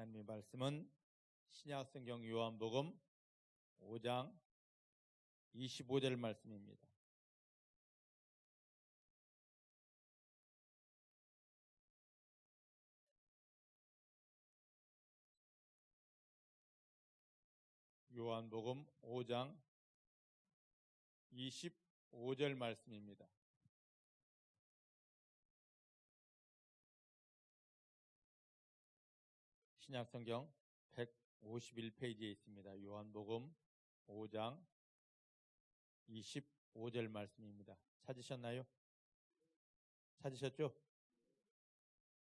하나님의 말씀은 신약성경 요한복음 5장 25절 말씀입니다. 요한복음 5장 25절 말씀입니다. 신약성경 151페이지에 있습니다. 요한복음 5장 25절 말씀입니다. 찾으셨나요? 찾으셨죠?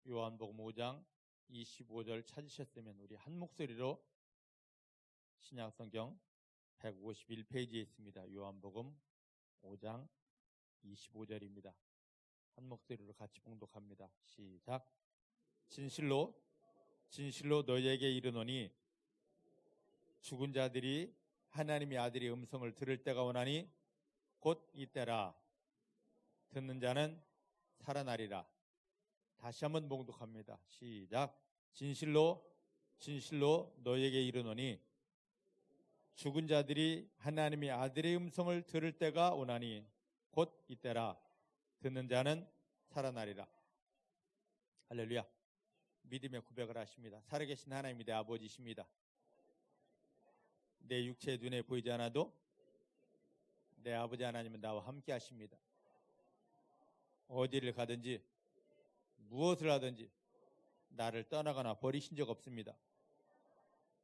요한복음 5장 25절 찾으셨으면 우리 한 목소리로 신약성경 151페이지에 있습니다. 요한복음 5장 25절입니다. 한 목소리로 같이 봉독합니다. 시작. 진실로 너희에게 이르노니 죽은 자들이 하나님의 아들의 음성을 들을 때가 오나니 곧 이때라. 듣는 자는 살아나리라. 다시 한번 봉독합니다. 시작. 진실로 너희에게 이르노니 죽은 자들이 하나님의 아들의 음성을 들을 때가 오나니 곧 이때라. 듣는 자는 살아나리라. 할렐루야. 믿음의 고백을 하십니다. 살아계신 하나님이 내 아버지십니다. 내 육체의 눈에 보이지 않아도 내 아버지 하나님은 나와 함께 하십니다. 어디를 가든지 무엇을 하든지 나를 떠나거나 버리신 적 없습니다.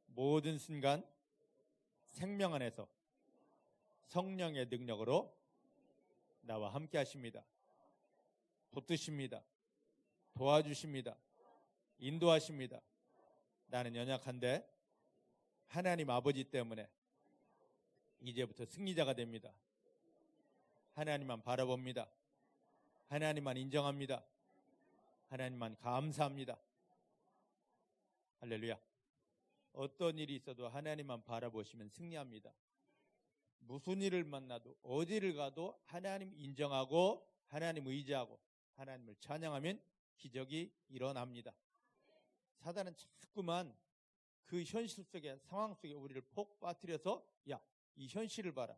모든 순간 생명 안에서 성령의 능력으로 나와 함께 하십니다. 붙드십니다. 도와주십니다. 인도하십니다. 나는 연약한데 하나님 아버지 때문에 이제부터 승리자가 됩니다. 하나님만 바라봅니다. 하나님만 인정합니다. 하나님만 감사합니다. 할렐루야. 어떤 일이 있어도 하나님만 바라보시면 승리합니다. 무슨 일을 만나도 어디를 가도 하나님 인정하고 하나님 의지하고 하나님을 찬양하면 기적이 일어납니다. 사단은 자꾸만 그 현실 속에 상황 속에 우리를 폭 빠뜨려서 야, 이 현실을 봐라.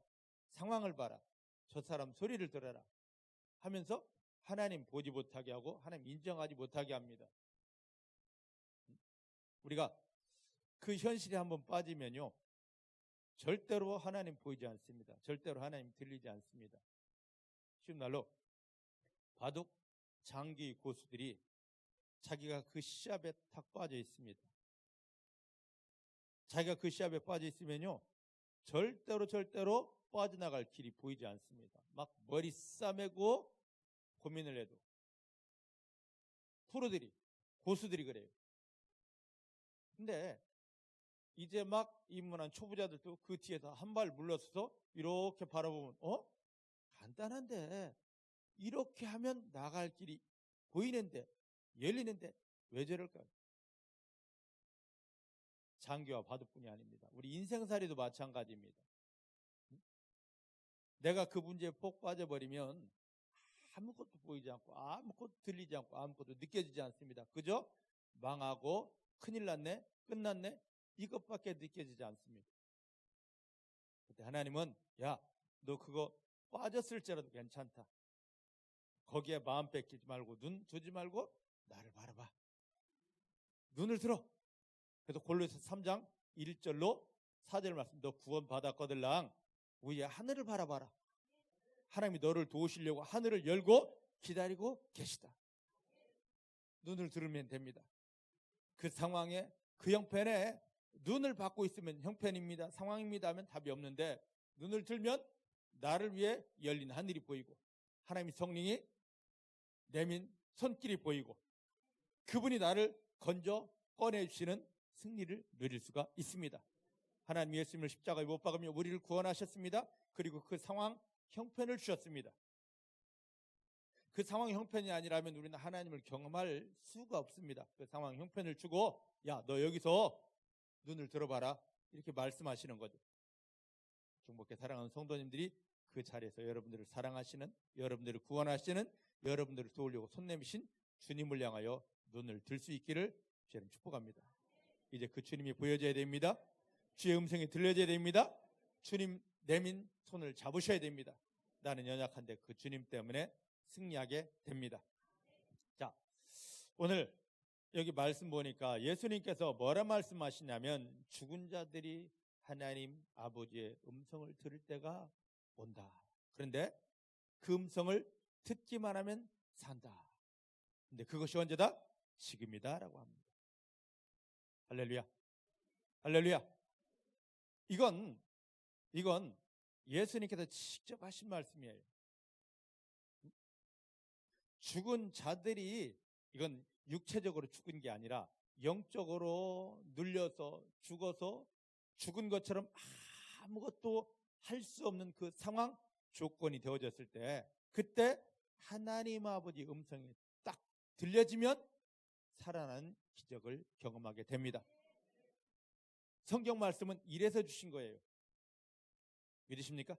상황을 봐라. 저 사람 소리를 들어라 하면서 하나님 보지 못하게 하고 하나님 인정하지 못하게 합니다. 우리가 그 현실에 한번 빠지면요 절대로 하나님 보이지 않습니다. 절대로 하나님 들리지 않습니다. 쉬운 말로 바둑 장기 고수들이 자기가 그 시합에 탁 빠져 있습니다. 자기가 그 시합에 빠져 있으면요 절대로 빠져나갈 길이 보이지 않습니다. 막 머리 싸매고 고민을 해도 프로들이 고수들이 그래요. 근데 이제 막 입문한 초보자들도 그 뒤에서 한 발 물러서서 이렇게 바라보면 간단한데 이렇게 하면 나갈 길이 보이는데 열리는데 왜 저럴까요? 장기와 바둑뿐이 아닙니다. 우리 인생살이도 마찬가지입니다. 내가 그 문제에 폭 빠져버리면 아무것도 보이지 않고 아무것도 들리지 않고 아무것도 느껴지지 않습니다. 그저 망하고 큰일 났네 끝났네 이것밖에 느껴지지 않습니다. 그때 하나님은 야, 너 그거 빠졌을지라도 괜찮다. 거기에 마음 뺏기지 말고 눈 두지 말고 나를 바라봐. 눈을 들어. 그래서 골로새 3장 1절로 4절 말씀 너 구원 받았거들랑 위에 하늘을 바라봐라. 하나님이 너를 도우시려고 하늘을 열고 기다리고 계시다. 눈을 들으면 됩니다. 그 상황에 그 형편에 눈을 받고 있으면 형편입니다. 상황입니다 하면 답이 없는데 눈을 들면 나를 위해 열린 하늘이 보이고 하나님의 성령이 내민 손길이 보이고 그분이 나를 건져 꺼내주시는 승리를 누릴 수가 있습니다. 하나님 예수님을 십자가에 못 박으며 우리를 구원하셨습니다. 그리고 그 상황 형편을 주셨습니다. 그 상황 형편이 아니라면 우리는 하나님을 경험할 수가 없습니다. 그 상황 형편을 주고 야, 너 여기서 눈을 들어봐라 이렇게 말씀하시는 거죠. 중복해 사랑하는 성도님들이 그 자리에서 여러분들을 사랑하시는 여러분들을 구원하시는 여러분들을 도우려고 손 내미신 주님을 향하여 눈을 들 수 있기를 주님 축복합니다. 이제 그 주님이 보여져야 됩니다. 주의 음성이 들려져야 됩니다. 주님 내민 손을 잡으셔야 됩니다. 나는 연약한데 그 주님 때문에 승리하게 됩니다. 자, 오늘 여기 말씀 보니까 예수님께서 뭐라 말씀하시냐면 죽은 자들이 하나님 아버지의 음성을 들을 때가 온다. 그런데 그 음성을 듣기만 하면 산다. 근데 그것이 언제다? 지금이다 라고 합니다. 할렐루야. 할렐루야. 이건 예수님께서 직접 하신 말씀이에요. 죽은 자들이, 이건 육체적으로 죽은 게 아니라 영적으로 눌려서 죽어서 죽은 것처럼 아무것도 할 수 없는 그 상황, 조건이 되어졌을 때, 그때 하나님 아버지 음성이 딱 들려지면 살아나는 기적을 경험하게 됩니다. 성경 말씀은 이래서 주신 거예요. 믿으십니까?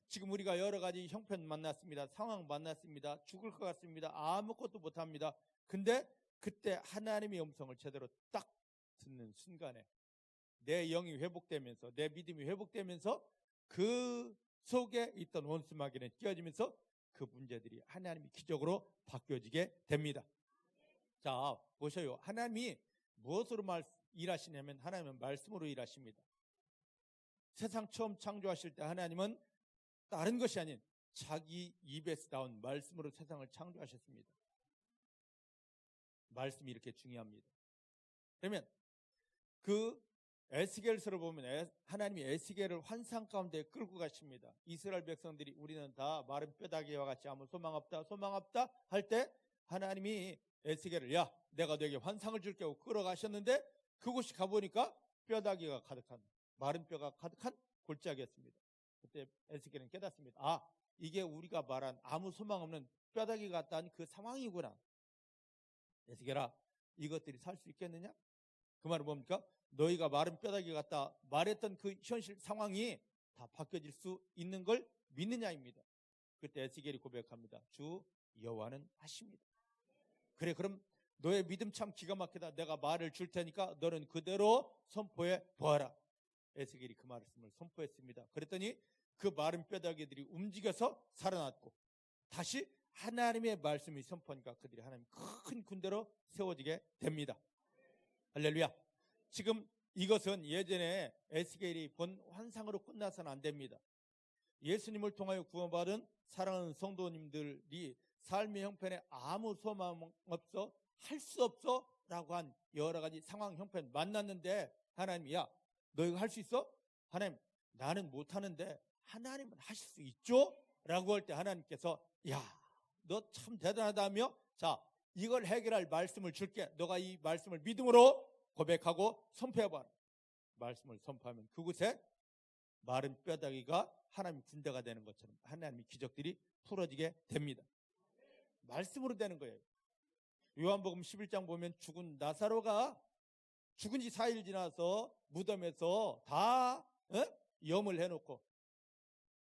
지금 우리가 여러 가지 형편 만났습니다. 상황 만났습니다. 죽을 것 같습니다. 아무것도 못합니다. 근데 그때 하나님의 음성을 제대로 딱 듣는 순간에 내 영이 회복되면서, 내 믿음이 회복되면서 그 속에 있던 원수마귀는 끼어지면서 그 문제들이 하나님의 기적으로 바뀌어지게 됩니다. 자, 보셔요. 하나님이 무엇으로 일하시냐면 하나님은 말씀으로 일하십니다. 세상 처음 창조하실 때 하나님은 다른 것이 아닌 자기 입에서 나온 말씀으로 세상을 창조하셨습니다. 말씀이 이렇게 중요합니다. 그러면 그 에스겔서를 보면 하나님이 에스겔을 환상 가운데 끌고 가십니다. 이스라엘 백성들이 우리는 다 마른 뼈다귀와 같이 아무 소망 없다, 소망 없다 할 때 하나님이 에스겔을, 야, 내가 너에게 환상을 줄게 하고 끌어가셨는데 그곳이 가보니까 뼈다귀가 가득한, 마른 뼈가 가득한 골짜기였습니다. 그때 에스겔은 깨닫습니다. 아, 이게 우리가 말한 아무 소망 없는 뼈다귀 같다는 그 상황이구나. 에스겔아, 이것들이 살 수 있겠느냐? 그 말은 뭡니까? 너희가 마른 뼈다귀 같다 말했던 그 현실 상황이 다 바뀌어질 수 있는 걸 믿느냐입니다. 그때 에스겔이 고백합니다. 주 여호와는 하십니다. 그래, 그럼 너의 믿음 참 기가 막히다. 내가 말을 줄 테니까 너는 그대로 선포해 보아라. 에스겔이 그 말씀을 선포했습니다. 그랬더니 그 마른 뼈다귀들이 움직여서 살아났고 다시 하나님의 말씀이 선포하니까 그들이 하나님 큰 군대로 세워지게 됩니다. 할렐루야. 지금 이것은 예전에 에스겔이 본 환상으로 끝나서는 안 됩니다. 예수님을 통하여 구원받은 사랑하는 성도님들이 삶의 형편에 아무 소망 없어, 할 수 없어 라고 한 여러 가지 상황 형편 만났는데 하나님이, 야, 너 이거 할 수 있어? 하나님, 나는 못하는데 하나님은 하실 수 있죠? 라고 할 때 하나님께서, 야, 너 참 대단하다며? 자, 이걸 해결할 말씀을 줄게. 너가 이 말씀을 믿음으로 고백하고 선포해봐라. 말씀을 선포하면 그곳에 마른 뼈다귀가 하나님의 군대가 되는 것처럼 하나님의 기적들이 풀어지게 됩니다. 말씀으로 되는 거예요. 요한복음 11장 보면 죽은 나사로가 죽은 지 4일 지나서 무덤에서 다 염을 해놓고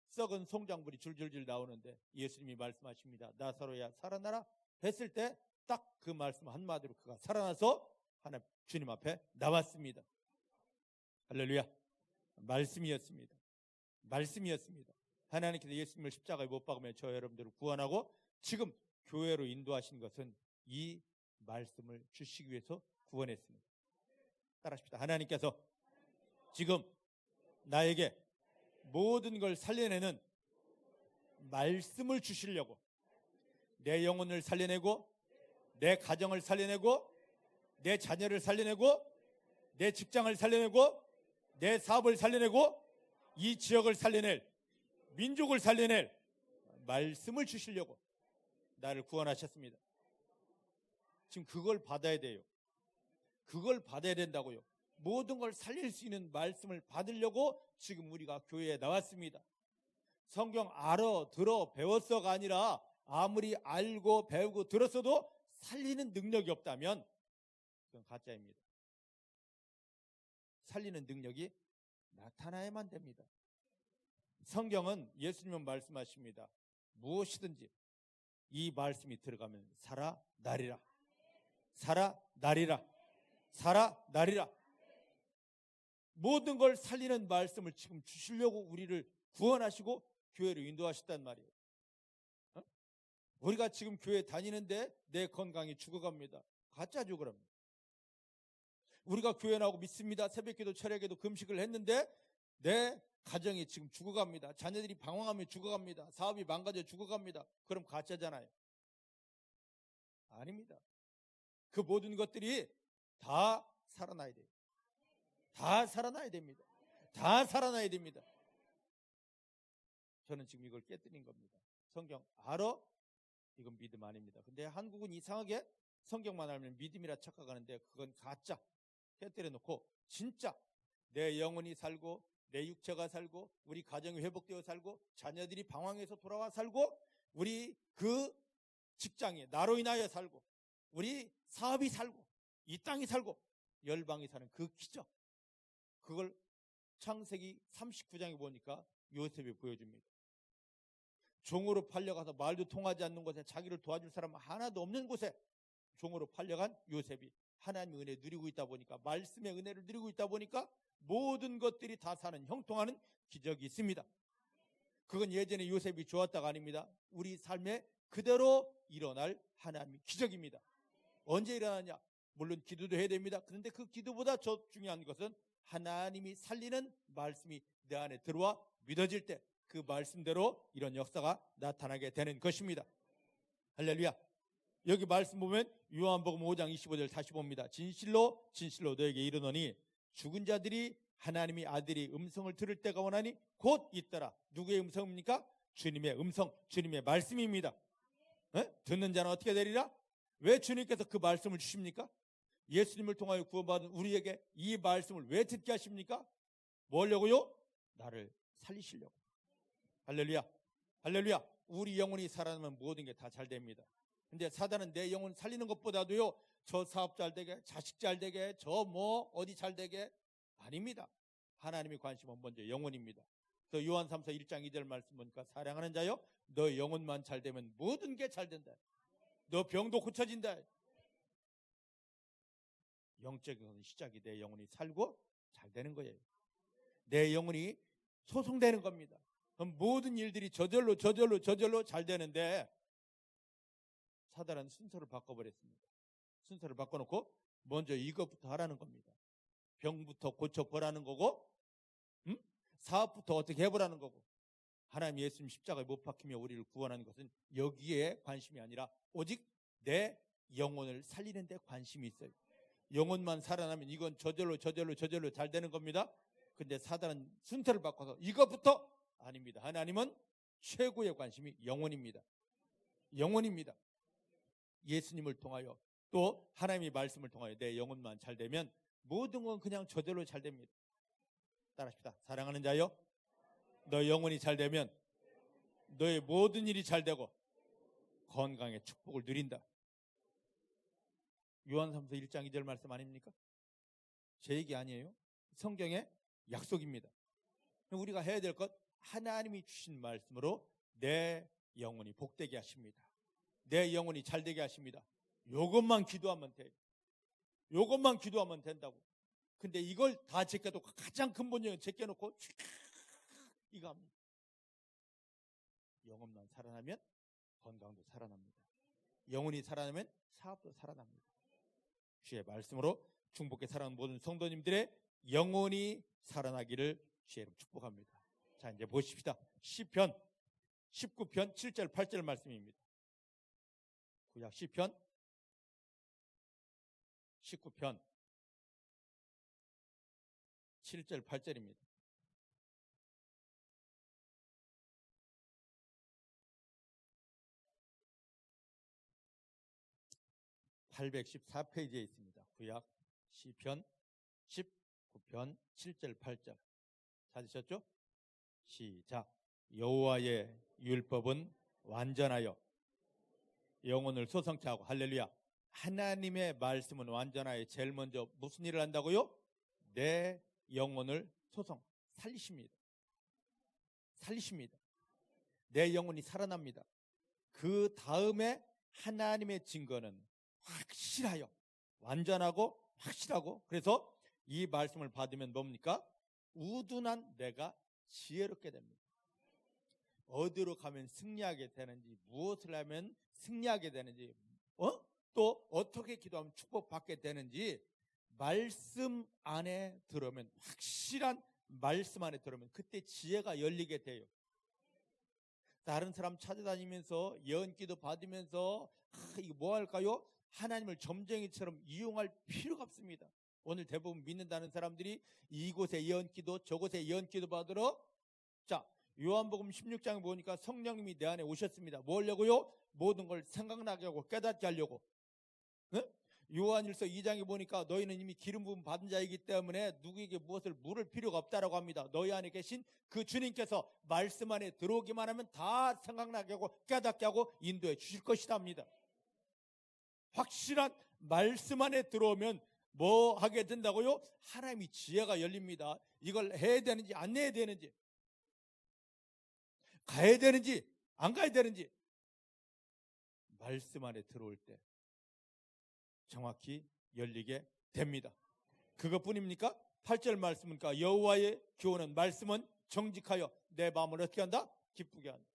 썩은 송장불이 줄줄줄 나오는데 예수님이 말씀하십니다. 나사로야 살아나라 했을 때 딱 그 말씀 한마디로 그가 살아나서 하나님 주님 앞에 나왔습니다. 할렐루야. 말씀이었습니다. 말씀이었습니다. 하나님께서 예수님을 십자가에 못 박으며 저 여러분들을 구원하고 지금 교회로 인도하신 것은 이 말씀을 주시기 위해서 구원했습니다. 따라하십시다. 하나님께서 지금 나에게 모든 걸 살려내는 말씀을 주시려고 내 영혼을 살려내고 내 가정을 살려내고 내 자녀를 살려내고 내 직장을 살려내고 내 사업을 살려내고 이 지역을 살려낼, 민족을 살려낼 말씀을 주시려고 나를 구원하셨습니다. 지금 그걸 받아야 돼요. 그걸 받아야 된다고요. 모든 걸 살릴 수 있는 말씀을 받으려고 지금 우리가 교회에 나왔습니다. 성경 알아, 들어, 배웠어가 아니라 아무리 알고 배우고 들었어도 살리는 능력이 없다면 그건 가짜입니다. 살리는 능력이 나타나야만 됩니다. 성경은 예수님은 말씀하십니다. 무엇이든지 이 말씀이 들어가면 살아나리라. 살아나리라. 살아나리라. 모든 걸 살리는 말씀을 지금 주시려고 우리를 구원하시고 교회로 인도하셨단 말이에요. 우리가 지금 교회 다니는데 내 건강이 죽어갑니다. 가짜죠, 그럼. 우리가 교회 나오고 믿습니다. 새벽기도, 철야기도, 금식을 했는데 내 가정이 지금 죽어갑니다. 자녀들이 방황하며 죽어갑니다. 사업이 망가져 죽어갑니다. 그럼 가짜잖아요. 아닙니다. 그 모든 것들이 다 살아나야 돼요. 다 살아나야 됩니다. 다 살아나야 됩니다. 저는 지금 이걸 깨뜨린 겁니다. 성경 알아? 이건 믿음 아닙니다. 근데 한국은 이상하게 성경만 알면 믿음이라 착각하는데 그건 가짜. 깨뜨려 놓고 진짜 내 영혼이 살고 내 육체가 살고 우리 가정이 회복되어 살고 자녀들이 방황해서 돌아와 살고 우리 그 직장이 나로 인하여 살고 우리 사업이 살고 이 땅이 살고 열방이 사는 그 기적, 그걸 창세기 39장에 보니까 요셉이 보여줍니다. 종으로 팔려가서 말도 통하지 않는 곳에 자기를 도와줄 사람 하나도 없는 곳에 종으로 팔려간 요셉이 하나님의 은혜 누리고 있다 보니까, 말씀의 은혜를 누리고 있다 보니까 모든 것들이 다 사는 형통하는 기적이 있습니다. 그건 예전에 요셉이 좋았다가 아닙니다. 우리 삶에 그대로 일어날 하나님의 기적입니다. 언제 일어나냐? 물론 기도도 해야 됩니다. 그런데 그 기도보다 더 중요한 것은 하나님이 살리는 말씀이 내 안에 들어와 믿어질 때 그 말씀대로 이런 역사가 나타나게 되는 것입니다. 할렐루야. 여기 말씀 보면 요한복음 5장 25절 다시 봅니다. 진실로 진실로 너에게 이르노니 죽은 자들이 하나님의 아들이 음성을 들을 때가 오나니 곧 있더라. 누구의 음성입니까? 주님의 음성, 주님의 말씀입니다. 듣는 자는 어떻게 되리라? 왜 주님께서 그 말씀을 주십니까? 예수님을 통하여 구원받은 우리에게 이 말씀을 왜 듣게 하십니까? 뭐려고요? 나를 살리시려고. 할렐루야. 할렐루야. 우리 영혼이 살아나면 모든 게 다 잘 됩니다. 근데 사단은 내 영혼 살리는 것보다도요, 저 사업 잘 되게, 자식 잘 되게, 저 뭐 어디 잘 되게, 아닙니다. 하나님의 관심은 먼저 영혼입니다. 또 요한 3서 1장 2절 말씀 보니까 사랑하는 자여 너 영혼만 잘 되면 모든 게 잘 된다. 너 병도 고쳐진다. 영적인 시작이 내 영혼이 살고 잘 되는 거예요. 내 영혼이 소송되는 겁니다. 그럼 모든 일들이 저절로 잘 되는데 사단은 순서를 바꿔버렸습니다. 순서를 바꿔놓고 먼저 이것부터 하라는 겁니다. 병부터 고쳐보라는 거고, 사업부터 어떻게 해보라는 거고, 하나님 예수님 십자가에 못 박히며 우리를 구원하는 것은 여기에 관심이 아니라 오직 내 영혼을 살리는 데 관심이 있어요. 영혼만 살아나면 이건 저절로 잘 되는 겁니다. 근데 사단은 순서를 바꿔서 이것부터 아닙니다. 하나님은 최고의 관심이 영혼입니다. 영혼입니다. 예수님을 통하여 또 하나님의 말씀을 통하여 내 영혼만 잘 되면 모든 건 그냥 저절로 잘 됩니다. 따라합시다. 사랑하는 자여, 너 영혼이 잘 되면 너의 모든 일이 잘 되고 건강의 축복을 누린다. 요한삼서 1장 2절 말씀 아닙니까? 제 얘기 아니에요. 성경의 약속입니다. 우리가 해야 될 것, 하나님이 주신 말씀으로 내 영혼이 복되게 하십니다. 내 영혼이 잘 되게 하십니다. 요것만 기도하면 돼요. 요것만 기도하면 된다고. 근데 이걸 다 제껴놓고 가장 근본적인 제껴놓고 이거 합니다. 영혼만 살아나면 건강도 살아납니다. 영혼이 살아나면 사업도 살아납니다. 주의 말씀으로 중복해 살아가는 모든 성도님들의 영혼이 살아나기를 주의 이름 축복합니다. 자, 이제 보십시다. 시편 19편 7절 8절 말씀입니다. 구약 시편 19편 7절 8절입니다. (814페이지에) 있습니다. 구약 시편 19편 7절 8절 찾으셨죠? 시작. 여호와의 율법은 완전하여 영혼을 소성케 하고, 할렐루야. 하나님의 말씀은 완전하여 제일 먼저 무슨 일을 한다고요? 내 영혼을 살리십니다. 살리십니다. 내 영혼이 살아납니다. 그 다음에 하나님의 증거는 확실하여, 완전하고 확실하고, 그래서 이 말씀을 받으면 뭡니까? 우둔한 내가 지혜롭게 됩니다. 어디로 가면 승리하게 되는지, 무엇을 하면 승리하게 되는지, 또 어떻게 기도하면 축복받게 되는지 말씀 안에 들어오면, 확실한 말씀 안에 들어오면 그때 지혜가 열리게 돼요. 다른 사람 찾아다니면서 예언기도 받으면서 이거 뭐 할까요? 하나님을 점쟁이처럼 이용할 필요가 없습니다. 오늘 대부분 믿는다는 사람들이 이곳에 예언기도 저곳에 예언기도 받으러, 자, 요한복음 16장에 보니까 성령님이 내 안에 오셨습니다. 뭐 하려고요? 모든 걸 생각나게 하고 깨닫게 하려고. 네? 요한일서 2장에 보니까 너희는 이미 기름 부음 받은 자이기 때문에 누구에게 무엇을 물을 필요가 없다라고 합니다. 너희 안에 계신 그 주님께서 말씀 안에 들어오기만 하면 다 생각나게 하고 깨닫게 하고 인도해 주실 것이다 합니다. 확실한 말씀 안에 들어오면 뭐 하게 된다고요? 하나님이 지혜가 열립니다. 이걸 해야 되는지 안 해야 되는지, 가야 되는지 안 가야 되는지, 말씀 안에 들어올 때 정확히 열리게 됩니다. 그것뿐입니까? 8절 말씀이니까 여호와의 교훈은, 말씀은 정직하여 내 마음을 어떻게 한다? 기쁘게 한다.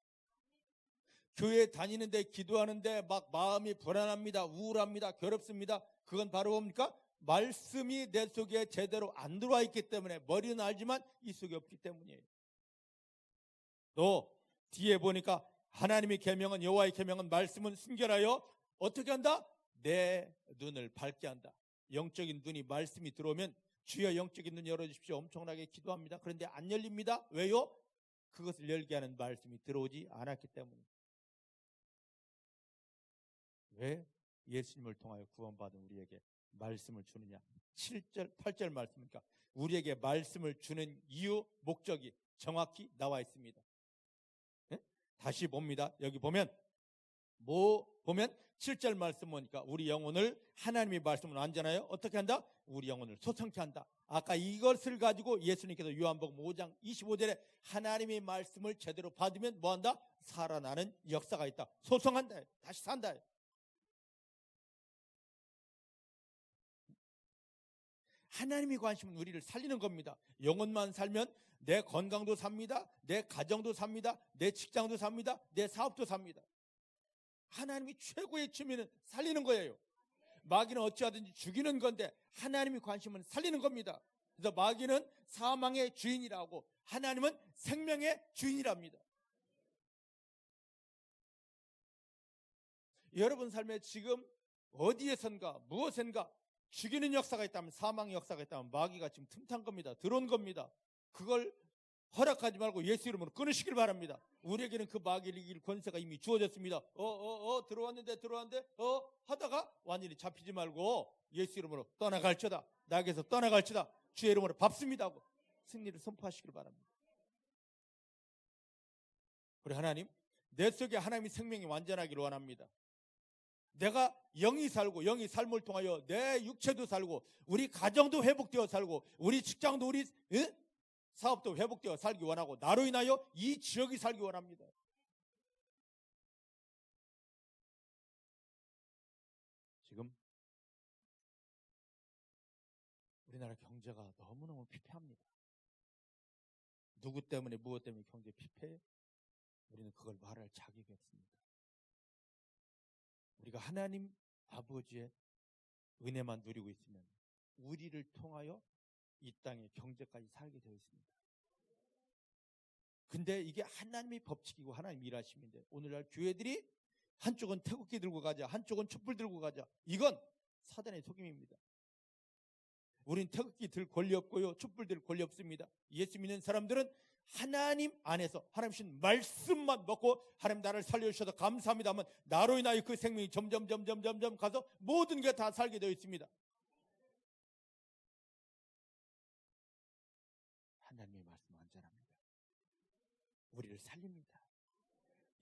교회 다니는데 기도하는데 막 마음이 불안합니다. 우울합니다. 괴롭습니다. 그건 바로 뭡니까? 말씀이 내 속에 제대로 안 들어와 있기 때문에, 머리는 알지만 이 속에 없기 때문이에요. 또 뒤에 보니까 하나님의 계명은, 여호와의 계명은, 말씀은 순결하여 어떻게 한다? 내 눈을 밝게 한다. 영적인 눈이, 말씀이 들어오면 주여 영적인 눈 열어주십시오 엄청나게 기도합니다. 그런데 안 열립니다. 왜요? 그것을 열게 하는 말씀이 들어오지 않았기 때문에. 왜 예수님을 통하여 구원받은 우리에게 말씀을 주느냐? 7절 8절 말씀이니까 우리에게 말씀을 주는 이유, 목적이 정확히 나와 있습니다. 네? 다시 봅니다. 여기 보면 7절 말씀 보니까 우리 영혼을, 하나님의 말씀은 완전하여 어떻게 한다? 우리 영혼을 소성케 한다. 아까 이것을 가지고 예수님께서 요한복음 5장 25절에 하나님의 말씀을 제대로 받으면 뭐한다? 살아나는 역사가 있다. 소성한다. 다시 산다. 하나님의 관심은 우리를 살리는 겁니다. 영혼만 살면 내 건강도 삽니다. 내 가정도 삽니다. 내 직장도 삽니다. 내 사업도 삽니다. 하나님이 최고의 취미는 살리는 거예요. 마귀는 어찌하든지 죽이는 건데 하나님의 관심은 살리는 겁니다. 그래서 마귀는 사망의 주인이라고, 하나님은 생명의 주인이랍니다. 여러분 삶에 지금 어디에선가 무엇인가 죽이는 역사가 있다면, 사망의 역사가 있다면 마귀가 지금 틈탄 겁니다. 들어온 겁니다. 그걸 허락하지 말고 예수 이름으로 끊으시길 바랍니다. 우리에게는 그 마귀를 이길 권세가 이미 주어졌습니다. 들어왔는데 하다가 완전히 잡히지 말고 예수 이름으로 떠나갈지어다. 나에게서 떠나갈지어다. 주의 이름으로 밟습니다 하고 승리를 선포하시길 바랍니다. 우리 하나님, 내 속에 하나님의 생명이 완전하기를 원합니다. 내가 영이 살고, 영이 삶을 통하여 내 육체도 살고, 우리 가정도 회복되어 살고, 우리 직장도, 우리 사업도 회복되어 살기 원하고, 나로 인하여 이 지역이 살기 원합니다. 지금 우리나라 경제가 너무너무 피폐합니다. 누구 때문에, 무엇 때문에 경제 피폐해요? 우리는 그걸 말할 자격이 없습니다. 우리가 하나님 아버지의 은혜만 누리고 있으면 우리를 통하여 이 땅의 경제까지 살게 되어 있습니다. 근데 이게 하나님의 법칙이고 하나님 일하심인데, 오늘날 교회들이 한쪽은 태극기 들고 가자, 한쪽은 촛불 들고 가자, 이건 사단의 속임입니다. 우린 태극기 들 권리 없고요, 촛불 들 권리 없습니다. 예수 믿는 사람들은 하나님 안에서 하나님 주신 말씀만 먹고, 하나님 나를 살려주셔서 감사합니다 하면 나로 인하여 그 생명이 점점 가서 모든 게 다 살게 되어 있습니다. 하나님의 말씀 완전합니다. 우리를 살립니다.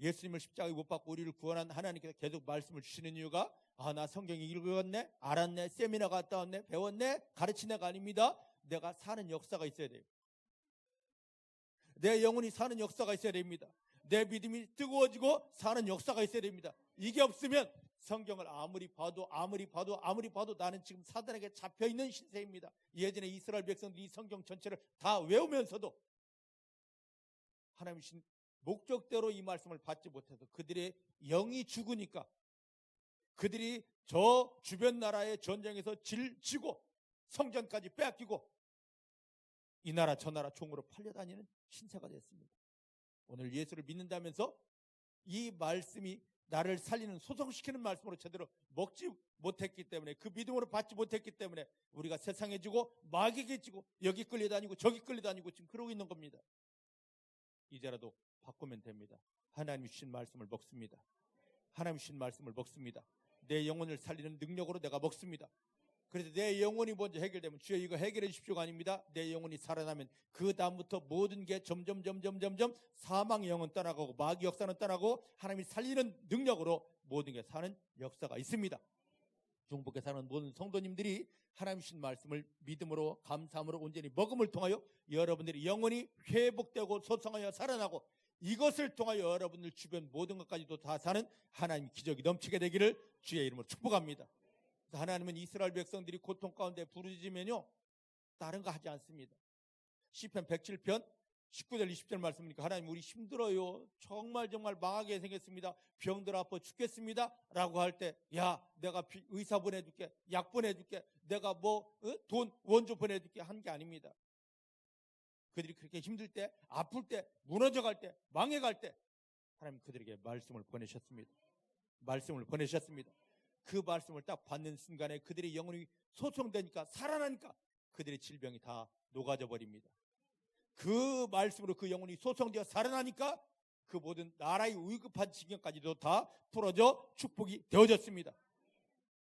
예수님을 십자가에 못 박고 우리를 구원한 하나님께서 계속 말씀을 주시는 이유가, 나 성경 읽었네, 알았네, 세미나 갔다 왔네, 배웠네, 가르친 애가 아닙니다. 내가 사는 역사가 있어야 돼요. 내 영혼이 사는 역사가 있어야 됩니다. 내 믿음이 뜨거워지고 사는 역사가 있어야 됩니다. 이게 없으면 성경을 아무리 봐도 나는 지금 사단에게 잡혀있는 신세입니다. 예전에 이스라엘 백성들이 이 성경 전체를 다 외우면서도 하나님 신 목적대로 이 말씀을 받지 못해서 그들의 영이 죽으니까 그들이 저 주변 나라의 전쟁에서 지고 성전까지 빼앗기고 이 나라 저 나라 종으로 팔려다니는 신세가 됐습니다. 오늘 예수를 믿는다면서 이 말씀이 나를 살리는 소성시키는 말씀으로 제대로 먹지 못했기 때문에 그 믿음으로 받지 못했기 때문에 우리가 세상에 지고 마귀에게 지고 여기 끌려다니고 저기 끌려다니고 지금 그러고 있는 겁니다. 이제라도 바꾸면 됩니다. 하나님이 주신 말씀을 먹습니다. 하나님이 주신 말씀을 먹습니다. 내 영혼을 살리는 능력으로 내가 먹습니다. 그래서 내 영혼이 먼저 해결되면 주여 이거 해결해 주십시오가 아닙니다. 내 영혼이 살아나면 그 다음부터 모든 게 점점 사망의 영은 떠나가고 마귀 역사는 떠나고 하나님이 살리는 능력으로 모든 게 사는 역사가 있습니다. 중복에 사는 모든 성도님들이 하나님 주신 말씀을 믿음으로 감사함으로 온전히 먹음을 통하여 여러분들이 영혼이 회복되고 소성하여 살아나고 이것을 통하여 여러분들 주변 모든 것까지도 다 사는 하나님 기적이 넘치게 되기를 주의 이름으로 축복합니다. 하나님은 이스라엘 백성들이 고통 가운데 부르짖으면요 다른 거 하지 않습니다. 시편 107편 19절 20절 말씀이니까 하나님 우리 힘들어요. 정말 망하게 생겼습니다. 병들 아파 죽겠습니다. 라고 할 때 야 내가 의사 보내줄게. 약 보내줄게. 내가 돈 원조 보내줄게 한 게 아닙니다. 그들이 그렇게 힘들 때 아플 때 무너져갈 때 망해갈 때 하나님 그들에게 말씀을 보내셨습니다. 말씀을 보내셨습니다. 그 말씀을 딱 받는 순간에 그들의 영혼이 소성되니까 살아나니까 그들의 질병이 다 녹아져 버립니다. 그 말씀으로 그 영혼이 소성되어 살아나니까 그 모든 나라의 위급한 지경까지도 다 풀어져 축복이 되어졌습니다.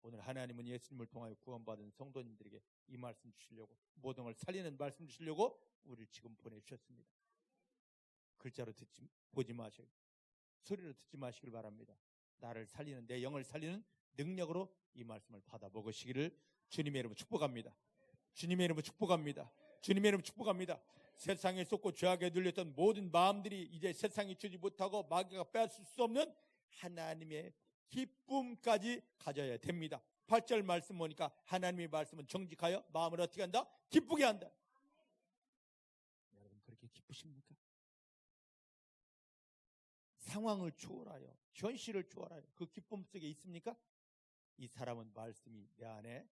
오늘 하나님은 예수님을 통하여 구원받은 성도님들에게 이 말씀 주시려고 모든 걸 살리는 말씀 주시려고 우리를 지금 보내주셨습니다. 글자로 보지 마시고 소리로 듣지 마시길 바랍니다. 나를 살리는 내 영을 살리는 능력으로 이 말씀을 받아 먹으시기를 주님의 이름으로 축복합니다. 주님의 이름으로 축복합니다. 주님의 이름으로 축복합니다. 세상에 쏟고 죄악에 눌렸던 모든 마음들이 이제 세상이 주지 못하고 마귀가 빼앗을 수 없는 하나님의 기쁨까지 가져야 됩니다. 8절 말씀 보니까 하나님의 말씀은 정직하여 마음을 어떻게 한다? 기쁘게 한다. 여러분 그렇게 기쁘십니까? 상황을 초월하여 현실을 초월하여 그 기쁨 속에 있습니까? 이 사람은 말씀이 내 안에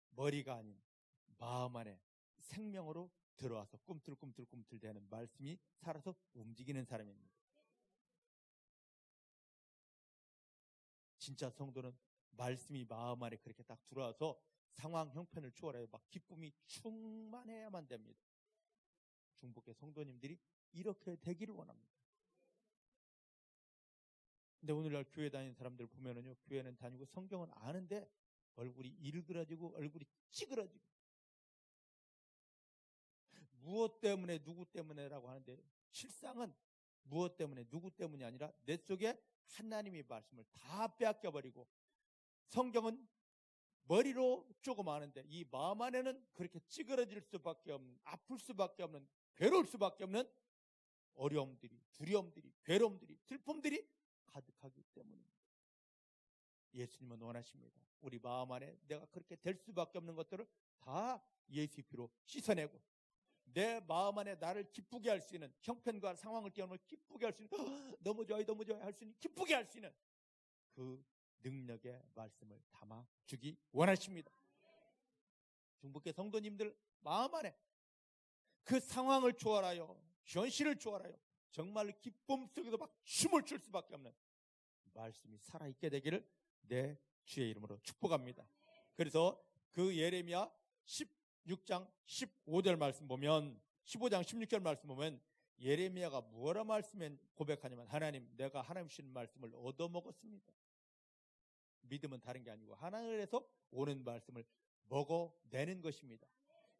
머리가 아닌 마음 안에 생명으로 들어와서 꿈틀꿈틀 대는 말씀이 살아서 움직이는 사람입니다. 진짜 성도는 말씀이 마음 안에 그렇게 딱 들어와서 상황 형편을 초월하여 막 기쁨이 충만해야만 됩니다. 중복의 성도님들이 이렇게 되기를 원합니다. 근데 오늘날 교회 다니는 사람들 보면은요, 교회는 다니고 성경은 아는데 얼굴이 일그러지고 얼굴이 찌그러지고 무엇 때문에 누구 때문에라고 하는데 실상은 무엇 때문에 누구 때문이 아니라 내 속에 하나님의 말씀을 다 빼앗겨버리고 성경은 머리로 조금 아는데 이 마음 안에는 그렇게 찌그러질 수밖에 없는 아플 수밖에 없는 괴로울 수밖에 없는 어려움들이 두려움들이 괴로움들이 슬픔들이 가득하기 때문입니다. 예수님은 원하십니다. 우리 마음 안에 내가 그렇게 될 수밖에 없는 것들을 다 예수의 피로 씻어내고 내 마음 안에 나를 기쁘게 할 수 있는 형편과 상황을 뛰어넘어 기쁘게 할 수 있는 너무 좋아요 할 수 있는 기쁘게 할 수 있는 그 능력의 말씀을 담아 주기 원하십니다. 중복의 성도님들 마음 안에 그 상황을 초월하여 현실을 초월하여 정말 기쁨 속에서 막 춤을 출 수밖에 없는 말씀이 살아있게 되기를 내 주의 이름으로 축복합니다. 그래서 그 예레미야 16장 15절 말씀 보면 15장 16절 말씀 보면 예레미야가 뭐라 말씀에 고백하냐면 하나님 내가 하나님 주신 말씀을 얻어먹었습니다. 믿음은 다른 게 아니고 하나님에서 오는 말씀을 먹어내는 것입니다.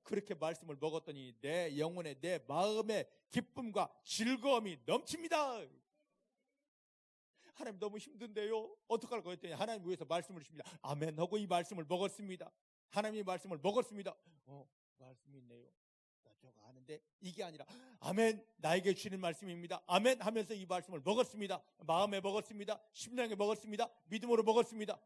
그렇게 말씀을 먹었더니 내 영혼에 내 마음의 기쁨과 즐거움이 넘칩니다. 하나님 너무 힘든데요 어떡할 거예요 했더니 하나님 위해서 말씀을 주십니다. 아멘 하고 이 말씀을 먹었습니다. 하나님의 말씀을 먹었습니다. 말씀이 있네요. 어쩌고 하는데 이게 아니라 아멘, 나에게 주시는 말씀입니다. 아멘 하면서 이 말씀을 먹었습니다. 마음에 먹었습니다. 심령에 먹었습니다. 믿음으로 먹었습니다.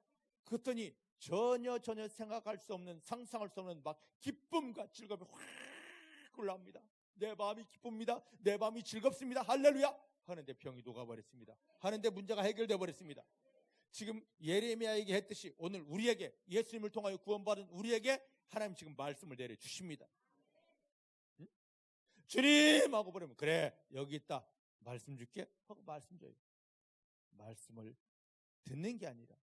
그랬더니 전혀 생각할 수 없는, 상상할 수 없는 막 기쁨과 즐거움이 확 올라옵니다. 내 마음이 기쁩니다. 내 마음이 즐겁습니다. 할렐루야 하는데 병이 녹아버렸습니다. 하는데 문제가 해결되어 버렸습니다. 지금 예레미야에게 했듯이 오늘 우리에게, 예수님을 통하여 구원받은 우리에게 하나님 지금 말씀을 내려주십니다. 응? 주님 하고 버리면 그래 여기 있다 말씀 줄게 하고 말씀 줘요. 말씀을 듣는 게 아니라,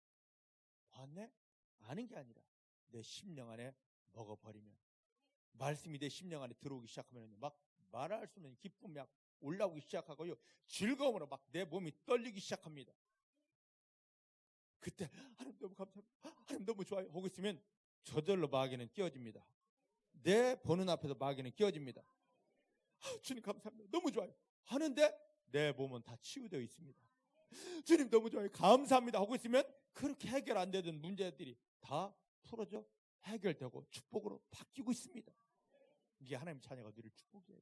봤네? 아는 게 아니라 내 심령 안에 먹어버리면, 말씀이 내 심령 안에 들어오기 시작하면 막 말할 수 없는 기쁨이 막 올라오기 시작하고요, 즐거움으로 막 내 몸이 떨리기 시작합니다. 그때 하나님 너무 감사합니다, 하나님 너무 좋아요 하고 있으면 저절로 마귀는 끼어집니다. 내 보는 앞에서 마귀는 끼어집니다. 주님 감사합니다, 너무 좋아요 하는데 내 몸은 다 치유되어 있습니다. 주님 너무 좋아요 감사합니다 하고 있으면 그렇게 해결 안 되던 문제들이 다 풀어져 해결되고 축복으로 바뀌고 있습니다. 이게 하나님 자녀가 누릴 축복이에요.